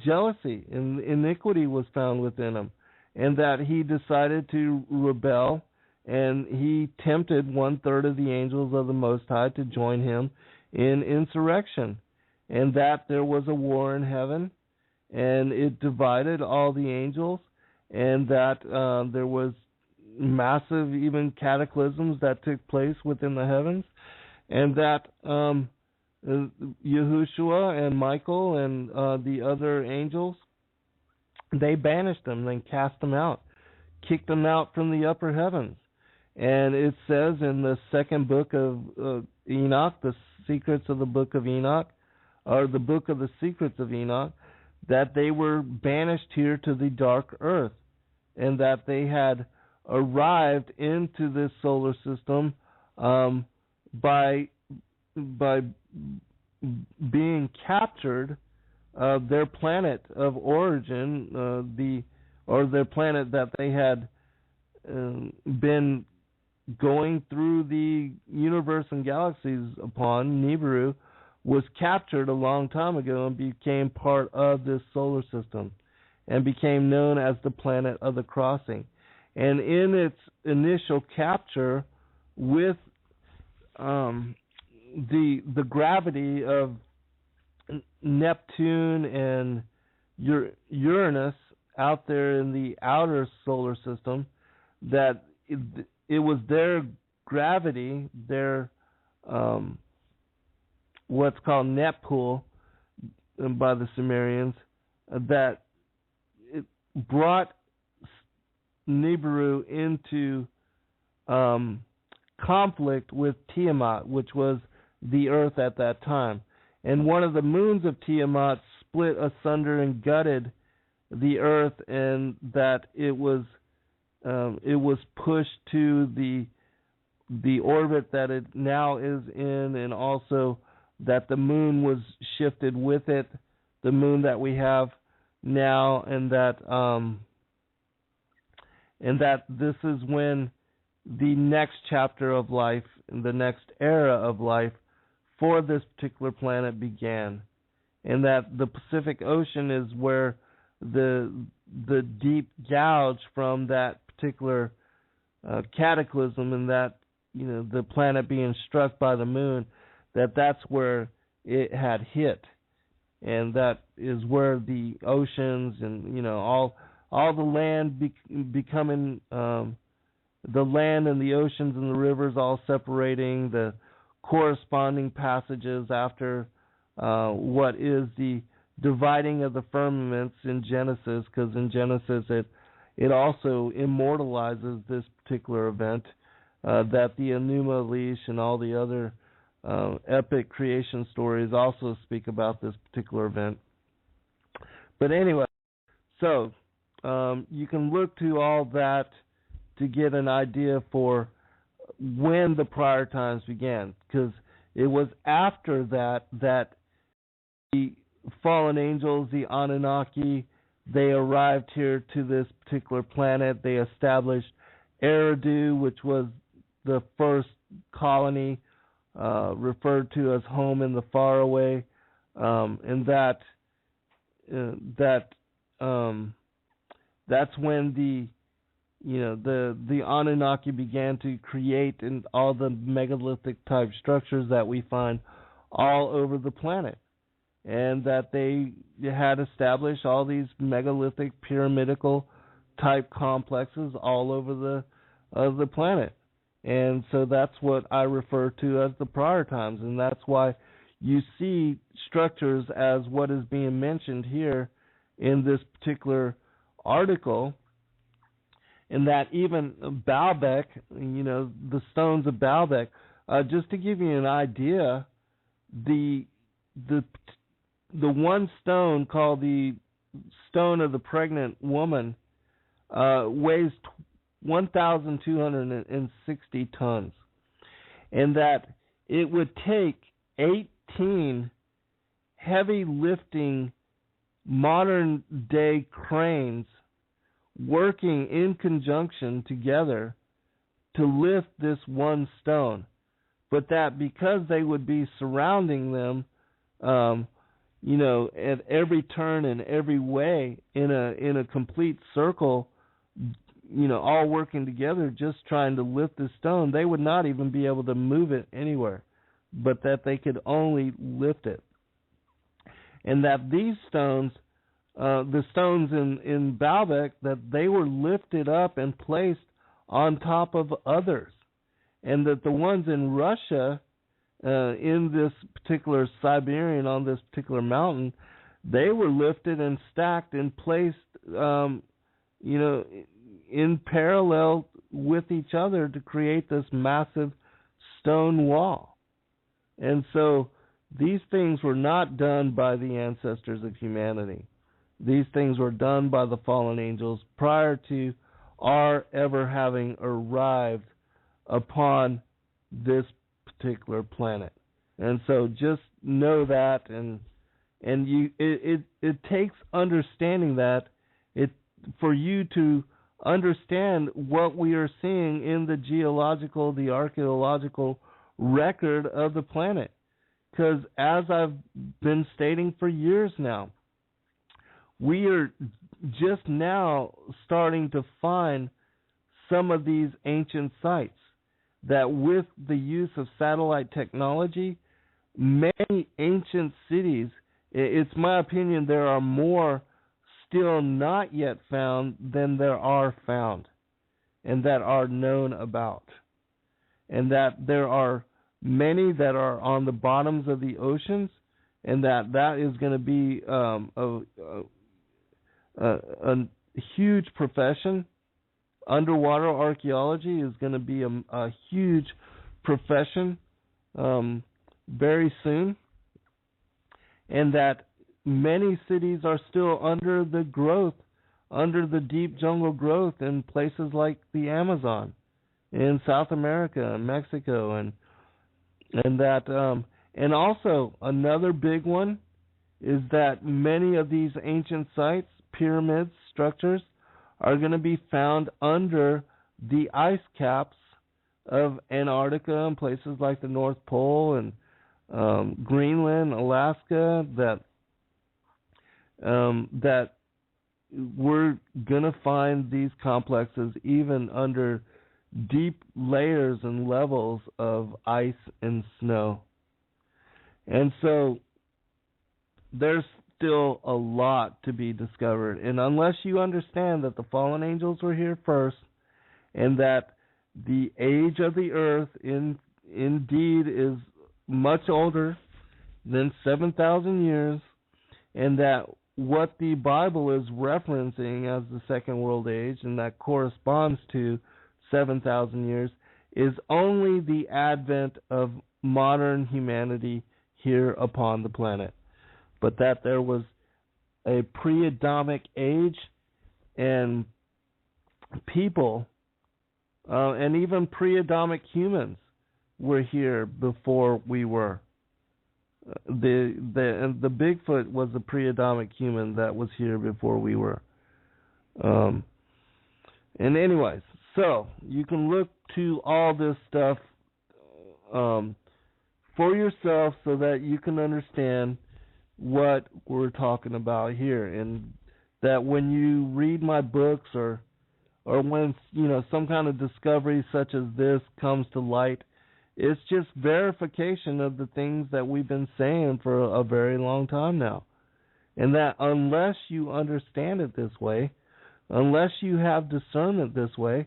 jealousy and iniquity was found within him, and that he decided to rebel, and he tempted 1/3 of the angels of the Most High to join him in insurrection, and that there was a war in heaven, and it divided all the angels, and that there was massive even cataclysms that took place within the heavens, and that Yahushua and Michael and the other angels, they banished them, then cast them out, kicked them out from the upper heavens. And it says in the second book of Enoch, the secrets of the book of Enoch, or the book of the secrets of Enoch, that they were banished here to the dark earth, and that they had arrived into this solar system by being captured. Their planet of origin, their planet that they had been going through the universe and galaxies upon, Nibiru, was captured a long time ago and became part of this solar system and became known as the planet of the crossing. And in its initial capture, with the gravity of Neptune and Uranus out there in the outer solar system, that it was their gravity, their what's called net pool by the Sumerians, that it brought Nibiru into conflict with Tiamat, which was the earth at that time. And one of the moons of Tiamat split asunder and gutted the earth, and that it was pushed to the orbit that it now is in, and also that the moon was shifted with it, the moon that we have now, and that this is when the next chapter of life and the next era of life for this particular planet began, and that the Pacific Ocean is where the deep gouge from that particular cataclysm, and that the planet being struck by the moon, that's where it had hit, and that is where the oceans and all the land becoming the land and the oceans and the rivers all separating, the corresponding passages after what is the dividing of the firmaments in Genesis, because in Genesis it also immortalizes this particular event, that the Enuma Elish and all the other epic creation stories also speak about this particular event. But anyway, so you can look to all that to get an idea for when the prior times began, because it was after that the fallen angels, the Anunnaki, they arrived here to this particular planet. They established Eridu, which was the first colony, referred to as home in the faraway, and that's when the Anunnaki began to create in all the megalithic type structures that we find all over the planet, and that they had established all these megalithic pyramidical type complexes all over the planet. And so that's what I refer to as the prior times, and that's why you see structures as what is being mentioned here in this particular article, and that even Baalbek, the stones of Baalbek, just to give you an idea, the one stone called the stone of the pregnant woman weighs 1,260 tons, and that it would take 18 heavy lifting modern day cranes working in conjunction together to lift this one stone, but that because they would be surrounding them, at every turn and every way in a complete circle, all working together, just trying to lift the stone, they would not even be able to move it anywhere, but that they could only lift it. And that these stones, the stones in Baalbek, that they were lifted up and placed on top of others. And that the ones in Russia, in this particular Siberian, on this particular mountain, they were lifted and stacked and placed, in parallel with each other to create this massive stone wall. And so these things were not done by the ancestors of humanity. These things were done by the fallen angels prior to our ever having arrived upon this particular planet. And so just know that, and it takes understanding that for you to understand what we are seeing in the geological, the archaeological record of the planet. Because as I've been stating for years now, we are just now starting to find some of these ancient sites that, with the use of satellite technology, many ancient cities, it's my opinion, there are more still not yet found than there are found and that are known about. And that there are many that are on the bottoms of the oceans, and that is going to be a huge profession. Underwater archaeology is going to be a huge profession very soon, and that many cities are still under the growth, under the deep jungle growth in places like the Amazon, in South America and Mexico, and that and also another big one is that many of these ancient sites, pyramids, structures, are going to be found under the ice caps of Antarctica and places like the North Pole and Greenland, Alaska, that we're going to find these complexes even under deep layers and levels of ice and snow. And so there's still a lot to be discovered. And unless you understand that the fallen angels were here first, and that the age of the earth indeed is much older than 7,000 years, and that what the Bible is referencing as the Second World Age, and that corresponds to 7,000 years, is only the advent of modern humanity here upon the planet. But that there was a pre-Adamic age, and people, and even pre-Adamic humans were here before we were. The Bigfoot was a pre-Adamic human that was here before we were. And anyways, so you can look to all this stuff for yourself so that you can understand what we're talking about here, and that when you read my books or when some kind of discovery such as this comes to light, it's just verification of the things that we've been saying for a very long time now. And that unless you understand it this way, unless you have discernment this way,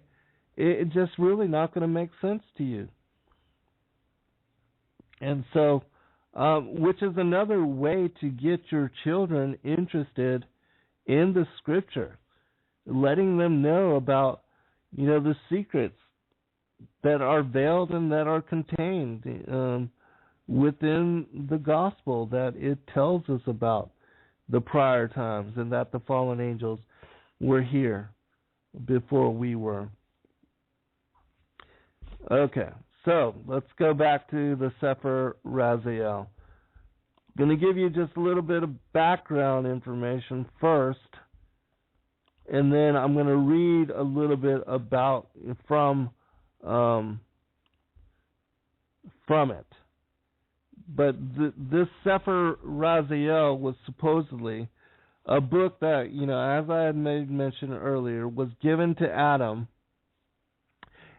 it's just really not going to make sense to you. And so, which is another way to get your children interested in the Scripture, letting them know about, the secrets that are veiled and that are contained within the gospel, that it tells us about the prior times and that the fallen angels were here before we were. Okay, so let's go back to the Sepher Raziel. Going to give you just a little bit of background information first, and then I'm going to read a little bit about from it. But this Sepher Raziel was supposedly a book that, as I had made mention earlier, was given to Adam,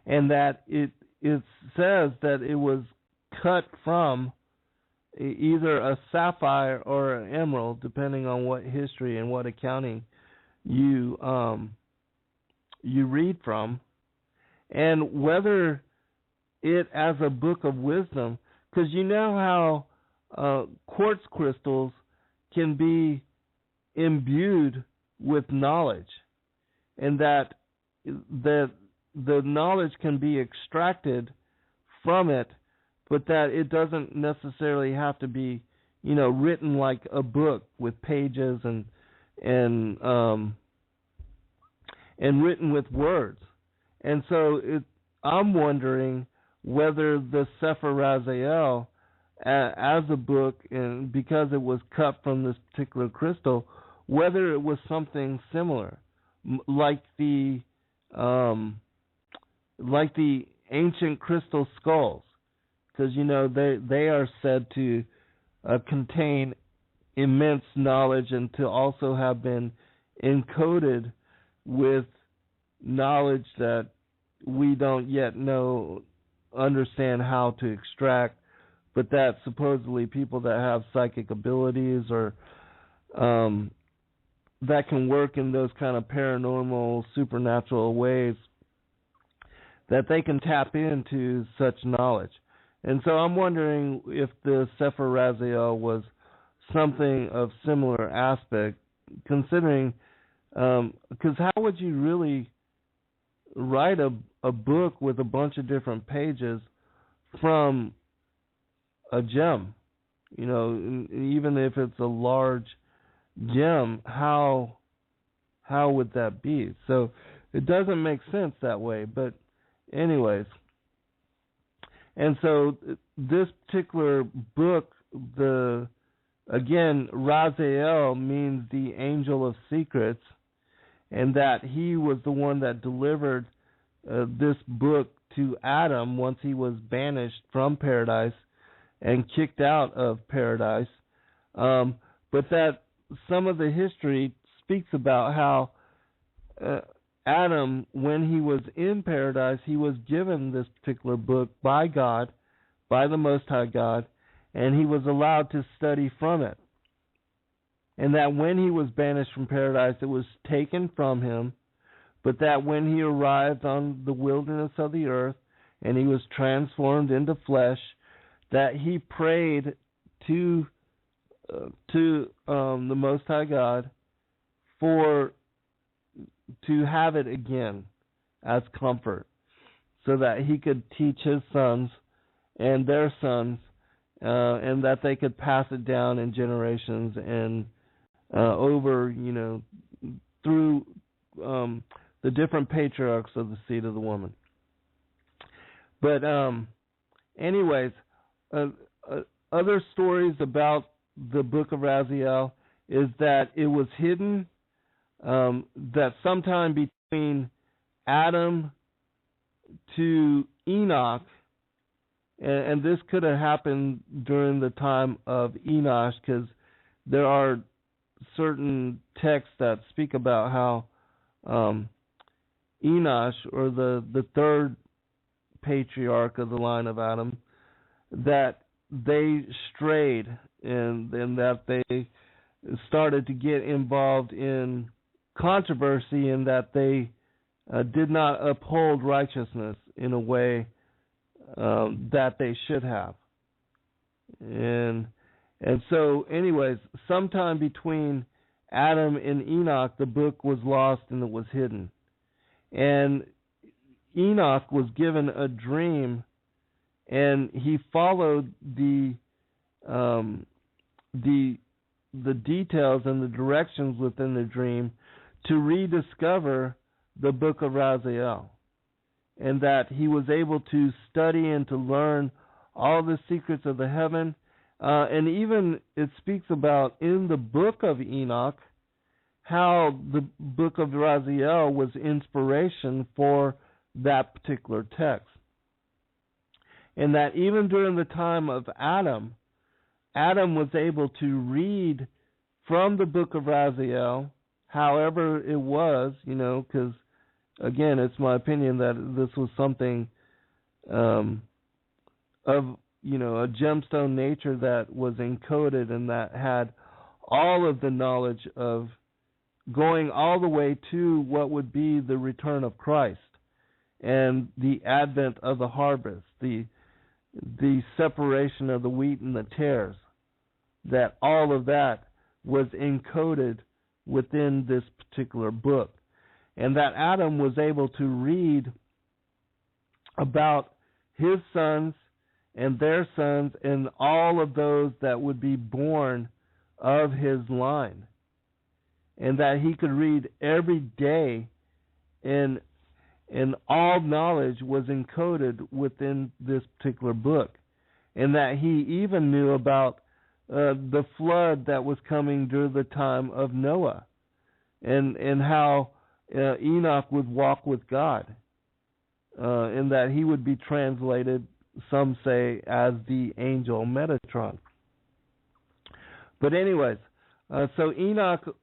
and that it says that it was cut from either a sapphire or an emerald, depending on what history and what accounting you read from, and whether it as a book of wisdom, because you know how quartz crystals can be imbued with knowledge, and that the knowledge can be extracted from it, but that it doesn't necessarily have to be, written like a book with pages and written with words. And so I'm wondering whether the Sepher Raziel, as a book, and because it was cut from this particular crystal, whether it was something similar, like the ancient crystal skulls, because they are said to contain immense knowledge and to also have been encoded with knowledge that we don't yet understand how to extract, but that supposedly people that have psychic abilities or that can work in those kind of paranormal, supernatural ways, that they can tap into such knowledge. And so I'm wondering if the Sepher Raziel was something of similar aspect, considering, because how would you really write a book with a bunch of different pages from a gem? Even if it's a large gem, how would that be? So it doesn't make sense that way, but anyways. And so this particular book, Raziel means the angel of secrets, and that he was the one that delivered this book to Adam once he was banished from paradise and kicked out of paradise. But that some of the history speaks about how Adam, when he was in paradise, he was given this particular book by God, by the Most High God, and he was allowed to study from it. And that when he was banished from paradise, it was taken from him, but that when he arrived on the wilderness of the earth and he was transformed into flesh, that he prayed to the Most High God to have it again as comfort, so that he could teach his sons and their sons, and that they could pass it down in generations and over, through the different patriarchs of the seed of the woman. But anyways, other stories about the book of Raziel is that it was hidden, that sometime between Adam to Enoch, and this could have happened during the time of Enosh, because there are certain texts that speak about how Enosh, or the third patriarch of the line of Adam, that they strayed, and that they started to get involved in controversy, and that they did not uphold righteousness in a way that they should have. And so, anyways, sometime between Adam and Enoch, the book was lost and it was hidden. And Enoch was given a dream, and he followed the details and the directions within the dream to rediscover the book of Raziel. and that he was able to study and to learn all the secrets of the heaven. And even it speaks about in the book of Enoch how the book of Raziel was inspiration for that particular text. And that even during the time of Adam was able to read from the book of Raziel, however it was, because, again, it's my opinion that this was something of, a gemstone nature that was encoded and that had all of the knowledge of going all the way to what would be the return of Christ and the advent of the harvest, the separation of the wheat and the tares, that all of that was encoded within this particular book. And that Adam was able to read about his sons and their sons and all of those that would be born of his line. And that he could read every day, and all knowledge was encoded within this particular book. And that he even knew about the flood that was coming during the time of Noah, and how Enoch would walk with God, and that he would be translated, some say, as the angel Metatron. But anyways, so Enoch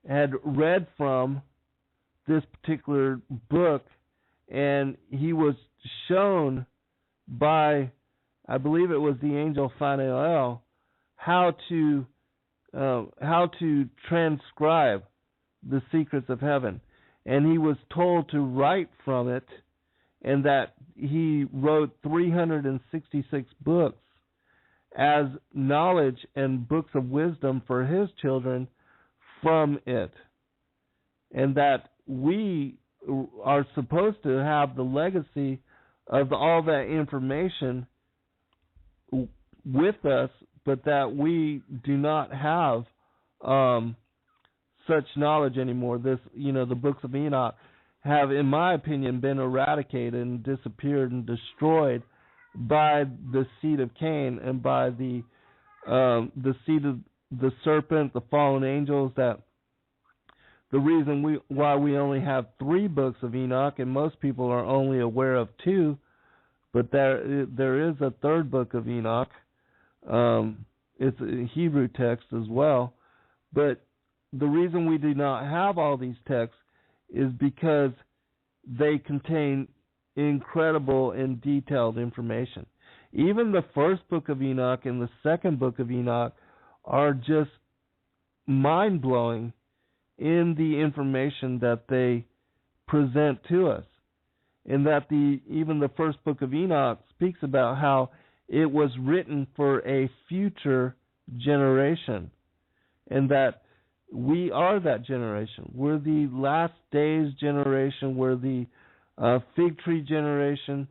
had read from this particular book, and he was shown by, I believe it was the angel Phanuel, how to transcribe the secrets of heaven. And he was told to write from it, and that he wrote 366 books as knowledge and books of wisdom for his children from it. And that we are supposed to have the legacy of all that information with us, but that we do not have such knowledge anymore. The books of Enoch have, in my opinion, been eradicated and disappeared and destroyed by the seed of Cain and by the seed of the serpent, the fallen angels. That the reason why we only have 3 books of Enoch, and most people are only aware of 2, but there is a 3rd book of Enoch. It's a Hebrew text as well. But the reason we do not have all these texts is because they contain incredible and detailed information. Even the 1st book of Enoch and the 2nd book of Enoch are just mind-blowing in the information that they present to us. And that even the 1st book of Enoch speaks about how it was written for a future generation, and that we are that generation. We're the last days generation. We're the fig tree generation,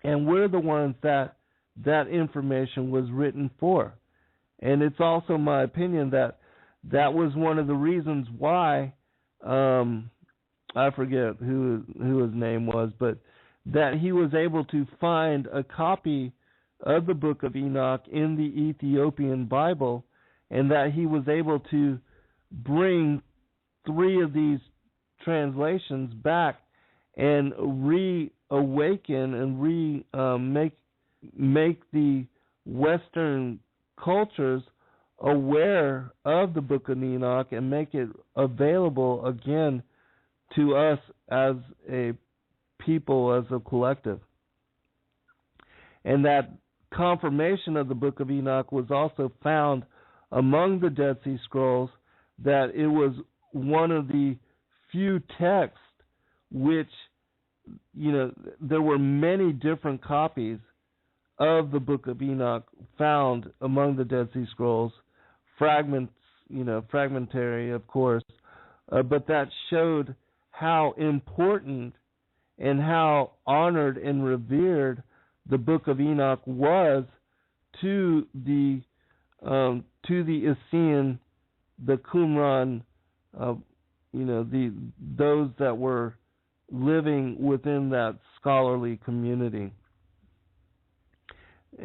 and we're the ones that information was written for. And it's also my opinion that was one of the reasons why I forget who his name was, but that he was able to find a copy of the book of Enoch in the Ethiopian Bible, and that he was able to bring 3 of these translations back and reawaken and make the Western cultures aware of the book of Enoch and make it available again to us as a people, as a collective. And that confirmation of the book of Enoch was also found among the Dead Sea Scrolls, that it was one of the few texts which, there were many different copies of the book of Enoch found among the Dead Sea Scrolls, fragments, fragmentary, of course, but that showed how important and how honored and revered the book of Enoch was to the Essene, the Qumran, those that were living within that scholarly community.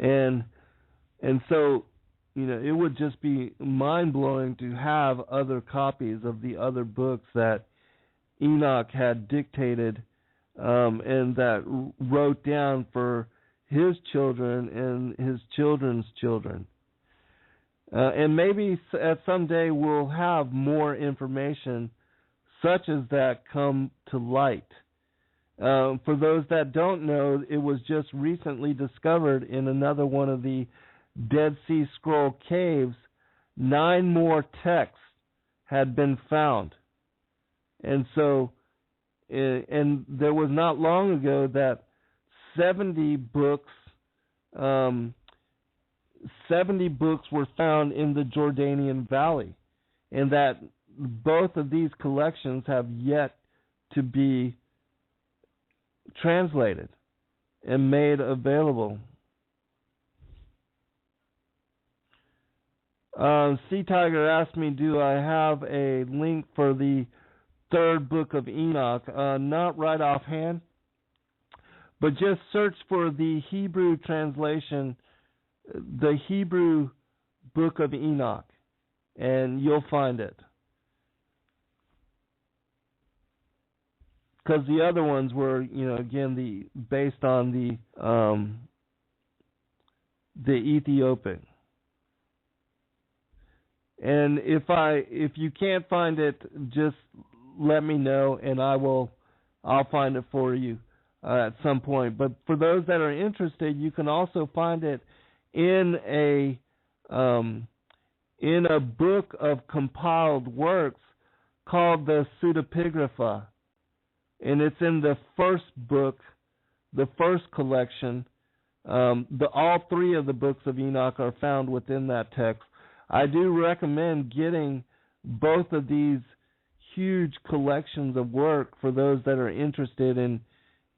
And so, it would just be mind-blowing to have other copies of the other books that Enoch had dictated and that wrote down for his children and his children's children. And maybe at some day we'll have more information such as that come to light. For those that don't know, it was just recently discovered in another one of the Dead Sea Scroll caves, 9 more texts had been found. And so, and there was not long ago that 70 books were found in the Jordanian Valley, and that both of these collections have yet to be translated and made available. Sea Tiger asked me, do I have a link for the 3rd book of Enoch? Not right offhand, but just search for the Hebrew translation, the Hebrew book of Enoch, and you'll find it. Because the other ones were, again, based on the Ethiopic. And if you can't find it, just let me know, and I'll find it for you at some point. But for those that are interested, you can also find it in a book of compiled works called the Pseudepigrapha, and it's in the first book, the first collection. All 3 of the books of Enoch are found within that text. I do recommend getting both of these huge collections of work for those that are interested in,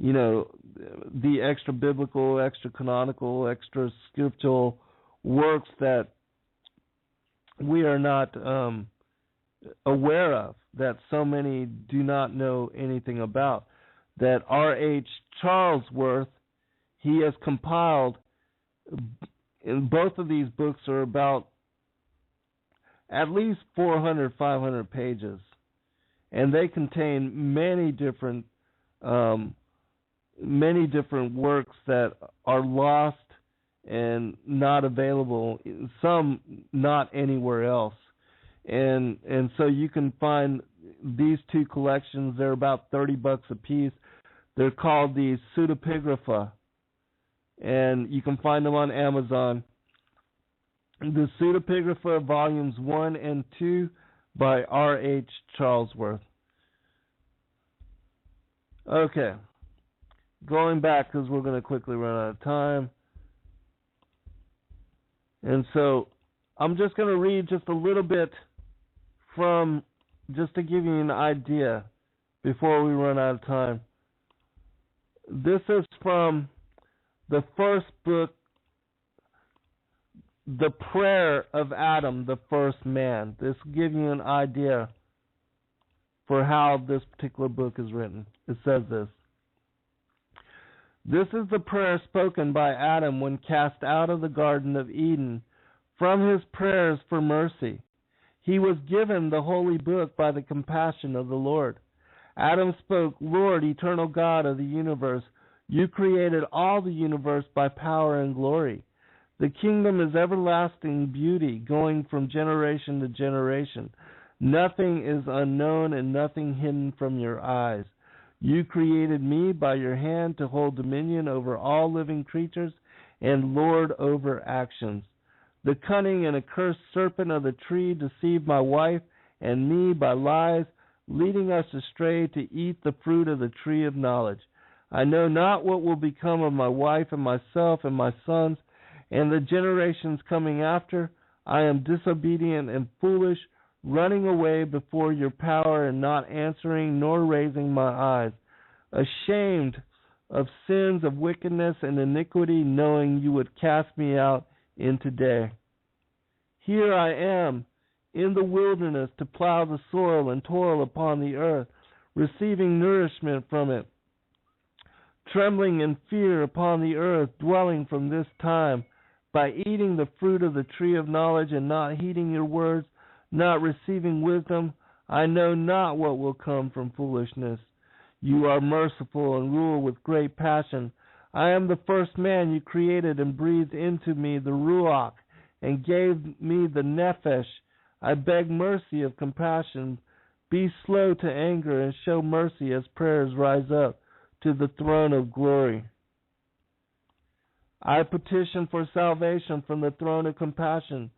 the extra biblical, extra canonical, extra scriptural works that we are not aware of, that so many do not know anything about. That R.H. Charlesworth, he has compiled, and both of these books are about at least 400, 500 pages, and they contain many different works that are lost and not available, some not anywhere else. And so you can find these 2 collections. They're about $30 a piece. They're called the Pseudepigrapha, and you can find them on Amazon. The Pseudepigrapha, volumes 1 and 2, by R.H. Charlesworth. Okay, going back because we're going to quickly run out of time. And so I'm just going to read just a little bit from, just to give you an idea before we run out of time. This is from the first book, The Prayer of Adam, the First Man. This will give you an idea for how this particular book is written. It says this. This is the prayer spoken by Adam when cast out of the Garden of Eden. From his prayers for mercy, he was given the holy book by the compassion of the Lord. Adam spoke, Lord, eternal God of the universe, you created all the universe by power and glory. The kingdom is everlasting beauty, going from generation to generation. Nothing is unknown and nothing hidden from your eyes. You created me by your hand to hold dominion over all living creatures and lord over actions. The cunning and accursed serpent of the tree deceived my wife and me by lies, leading us astray to eat the fruit of the tree of knowledge. I know not what will become of my wife and myself and my sons and the generations coming after. I am disobedient and foolish, running away before your power and not answering nor raising my eyes, ashamed of sins of wickedness and iniquity, knowing you would cast me out into day. Here I am in the wilderness to plow the soil and toil upon the earth, receiving nourishment from it, trembling in fear upon the earth, dwelling from this time, by eating the fruit of the tree of knowledge and not heeding your words, not receiving wisdom. I know not what will come from foolishness. You are merciful and rule with great passion. I am the first man you created and breathed into me the Ruach and gave me the Nephesh. I beg mercy of compassion. Be slow to anger and show mercy as prayers rise up to the throne of glory. I petition for salvation from the throne of compassion.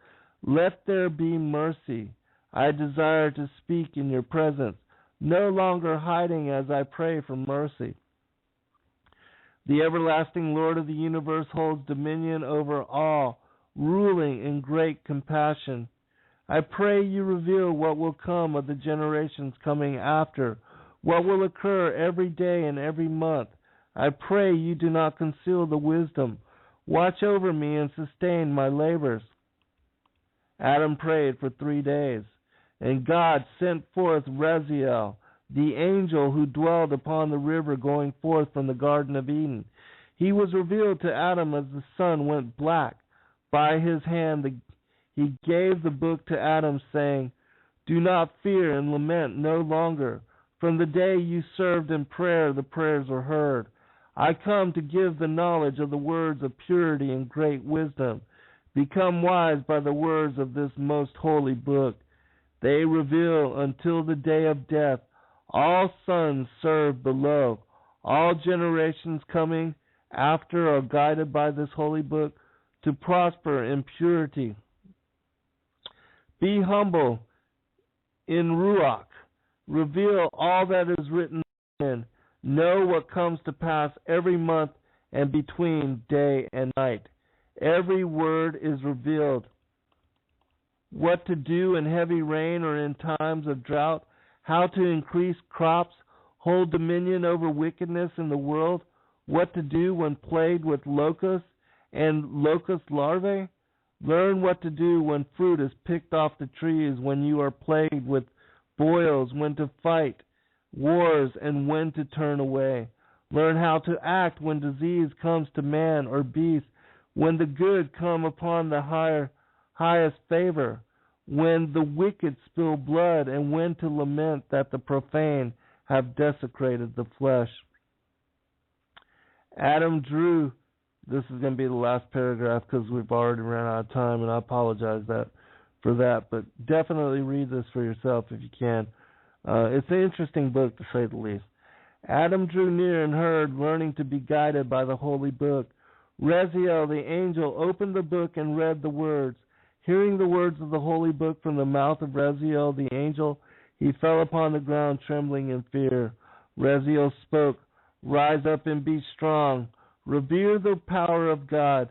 Let there be mercy. I desire to speak in your presence, no longer hiding as I pray for mercy. The everlasting Lord of the universe holds dominion over all, ruling in great compassion. I pray you reveal what will come of the generations coming after, what will occur every day and every month. I pray you do not conceal the wisdom. Watch over me and sustain my labors. Adam prayed for 3 days, and God sent forth Raziel, the angel who dwelled upon the river going forth from the Garden of Eden. He was revealed to Adam as the sun went black. By his hand he gave the book to Adam, saying, Do not fear and lament no longer. From the day you served in prayer, the prayers were heard. I come to give the knowledge of the words of purity and great wisdom. Become wise by the words of this most holy book. They reveal until the day of death all sons served below. All generations coming after are guided by this holy book to prosper in purity. Be humble in Ruach. Reveal all that is written in. Know what comes to pass every month and between day and night. Every word is revealed. What to do in heavy rain or in times of drought, how to increase crops, hold dominion over wickedness in the world, what to do when plagued with locusts and locust larvae. Learn what to do when fruit is picked off the trees, when you are plagued with boils, when to fight wars and when to turn away. Learn how to act when disease comes to man or beast, when the good come upon the highest favor, when the wicked spill blood, and when to lament that the profane have desecrated the flesh. Adam drew, this is going to be the last paragraph because we've already ran out of time, and I apologize for that, but definitely read this for yourself if you can. It's an interesting book, to say the least. Adam drew near and heard, learning to be guided by the holy book. Raziel, the angel, opened the book and read the words. Hearing the words of the holy book from the mouth of Raziel, the angel, he fell upon the ground trembling in fear. Raziel spoke, Rise up and be strong. Revere the power of God.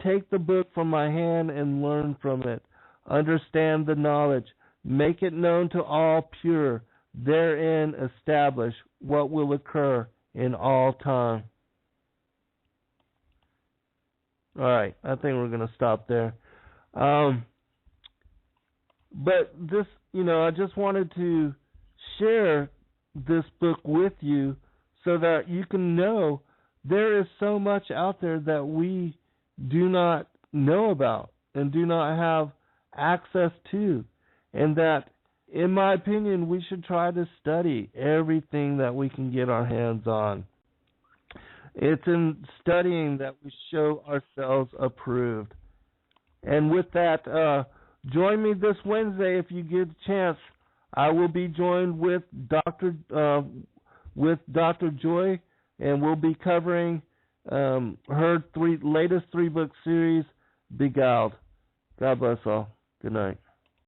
Take the book from my hand and learn from it. Understand the knowledge. Make it known to all pure. Therein establish what will occur in all time. All right, I think we're going to stop there. But this, I just wanted to share this book with you so that you can know there is so much out there that we do not know about and do not have access to, and that, in my opinion, we should try to study everything that we can get our hands on. It's in studying that we show ourselves approved. And with that, join me this Wednesday if you get a chance. I will be joined with Dr. Joy, and we'll be covering her latest 3-book series, Beguiled. God bless all. Good night.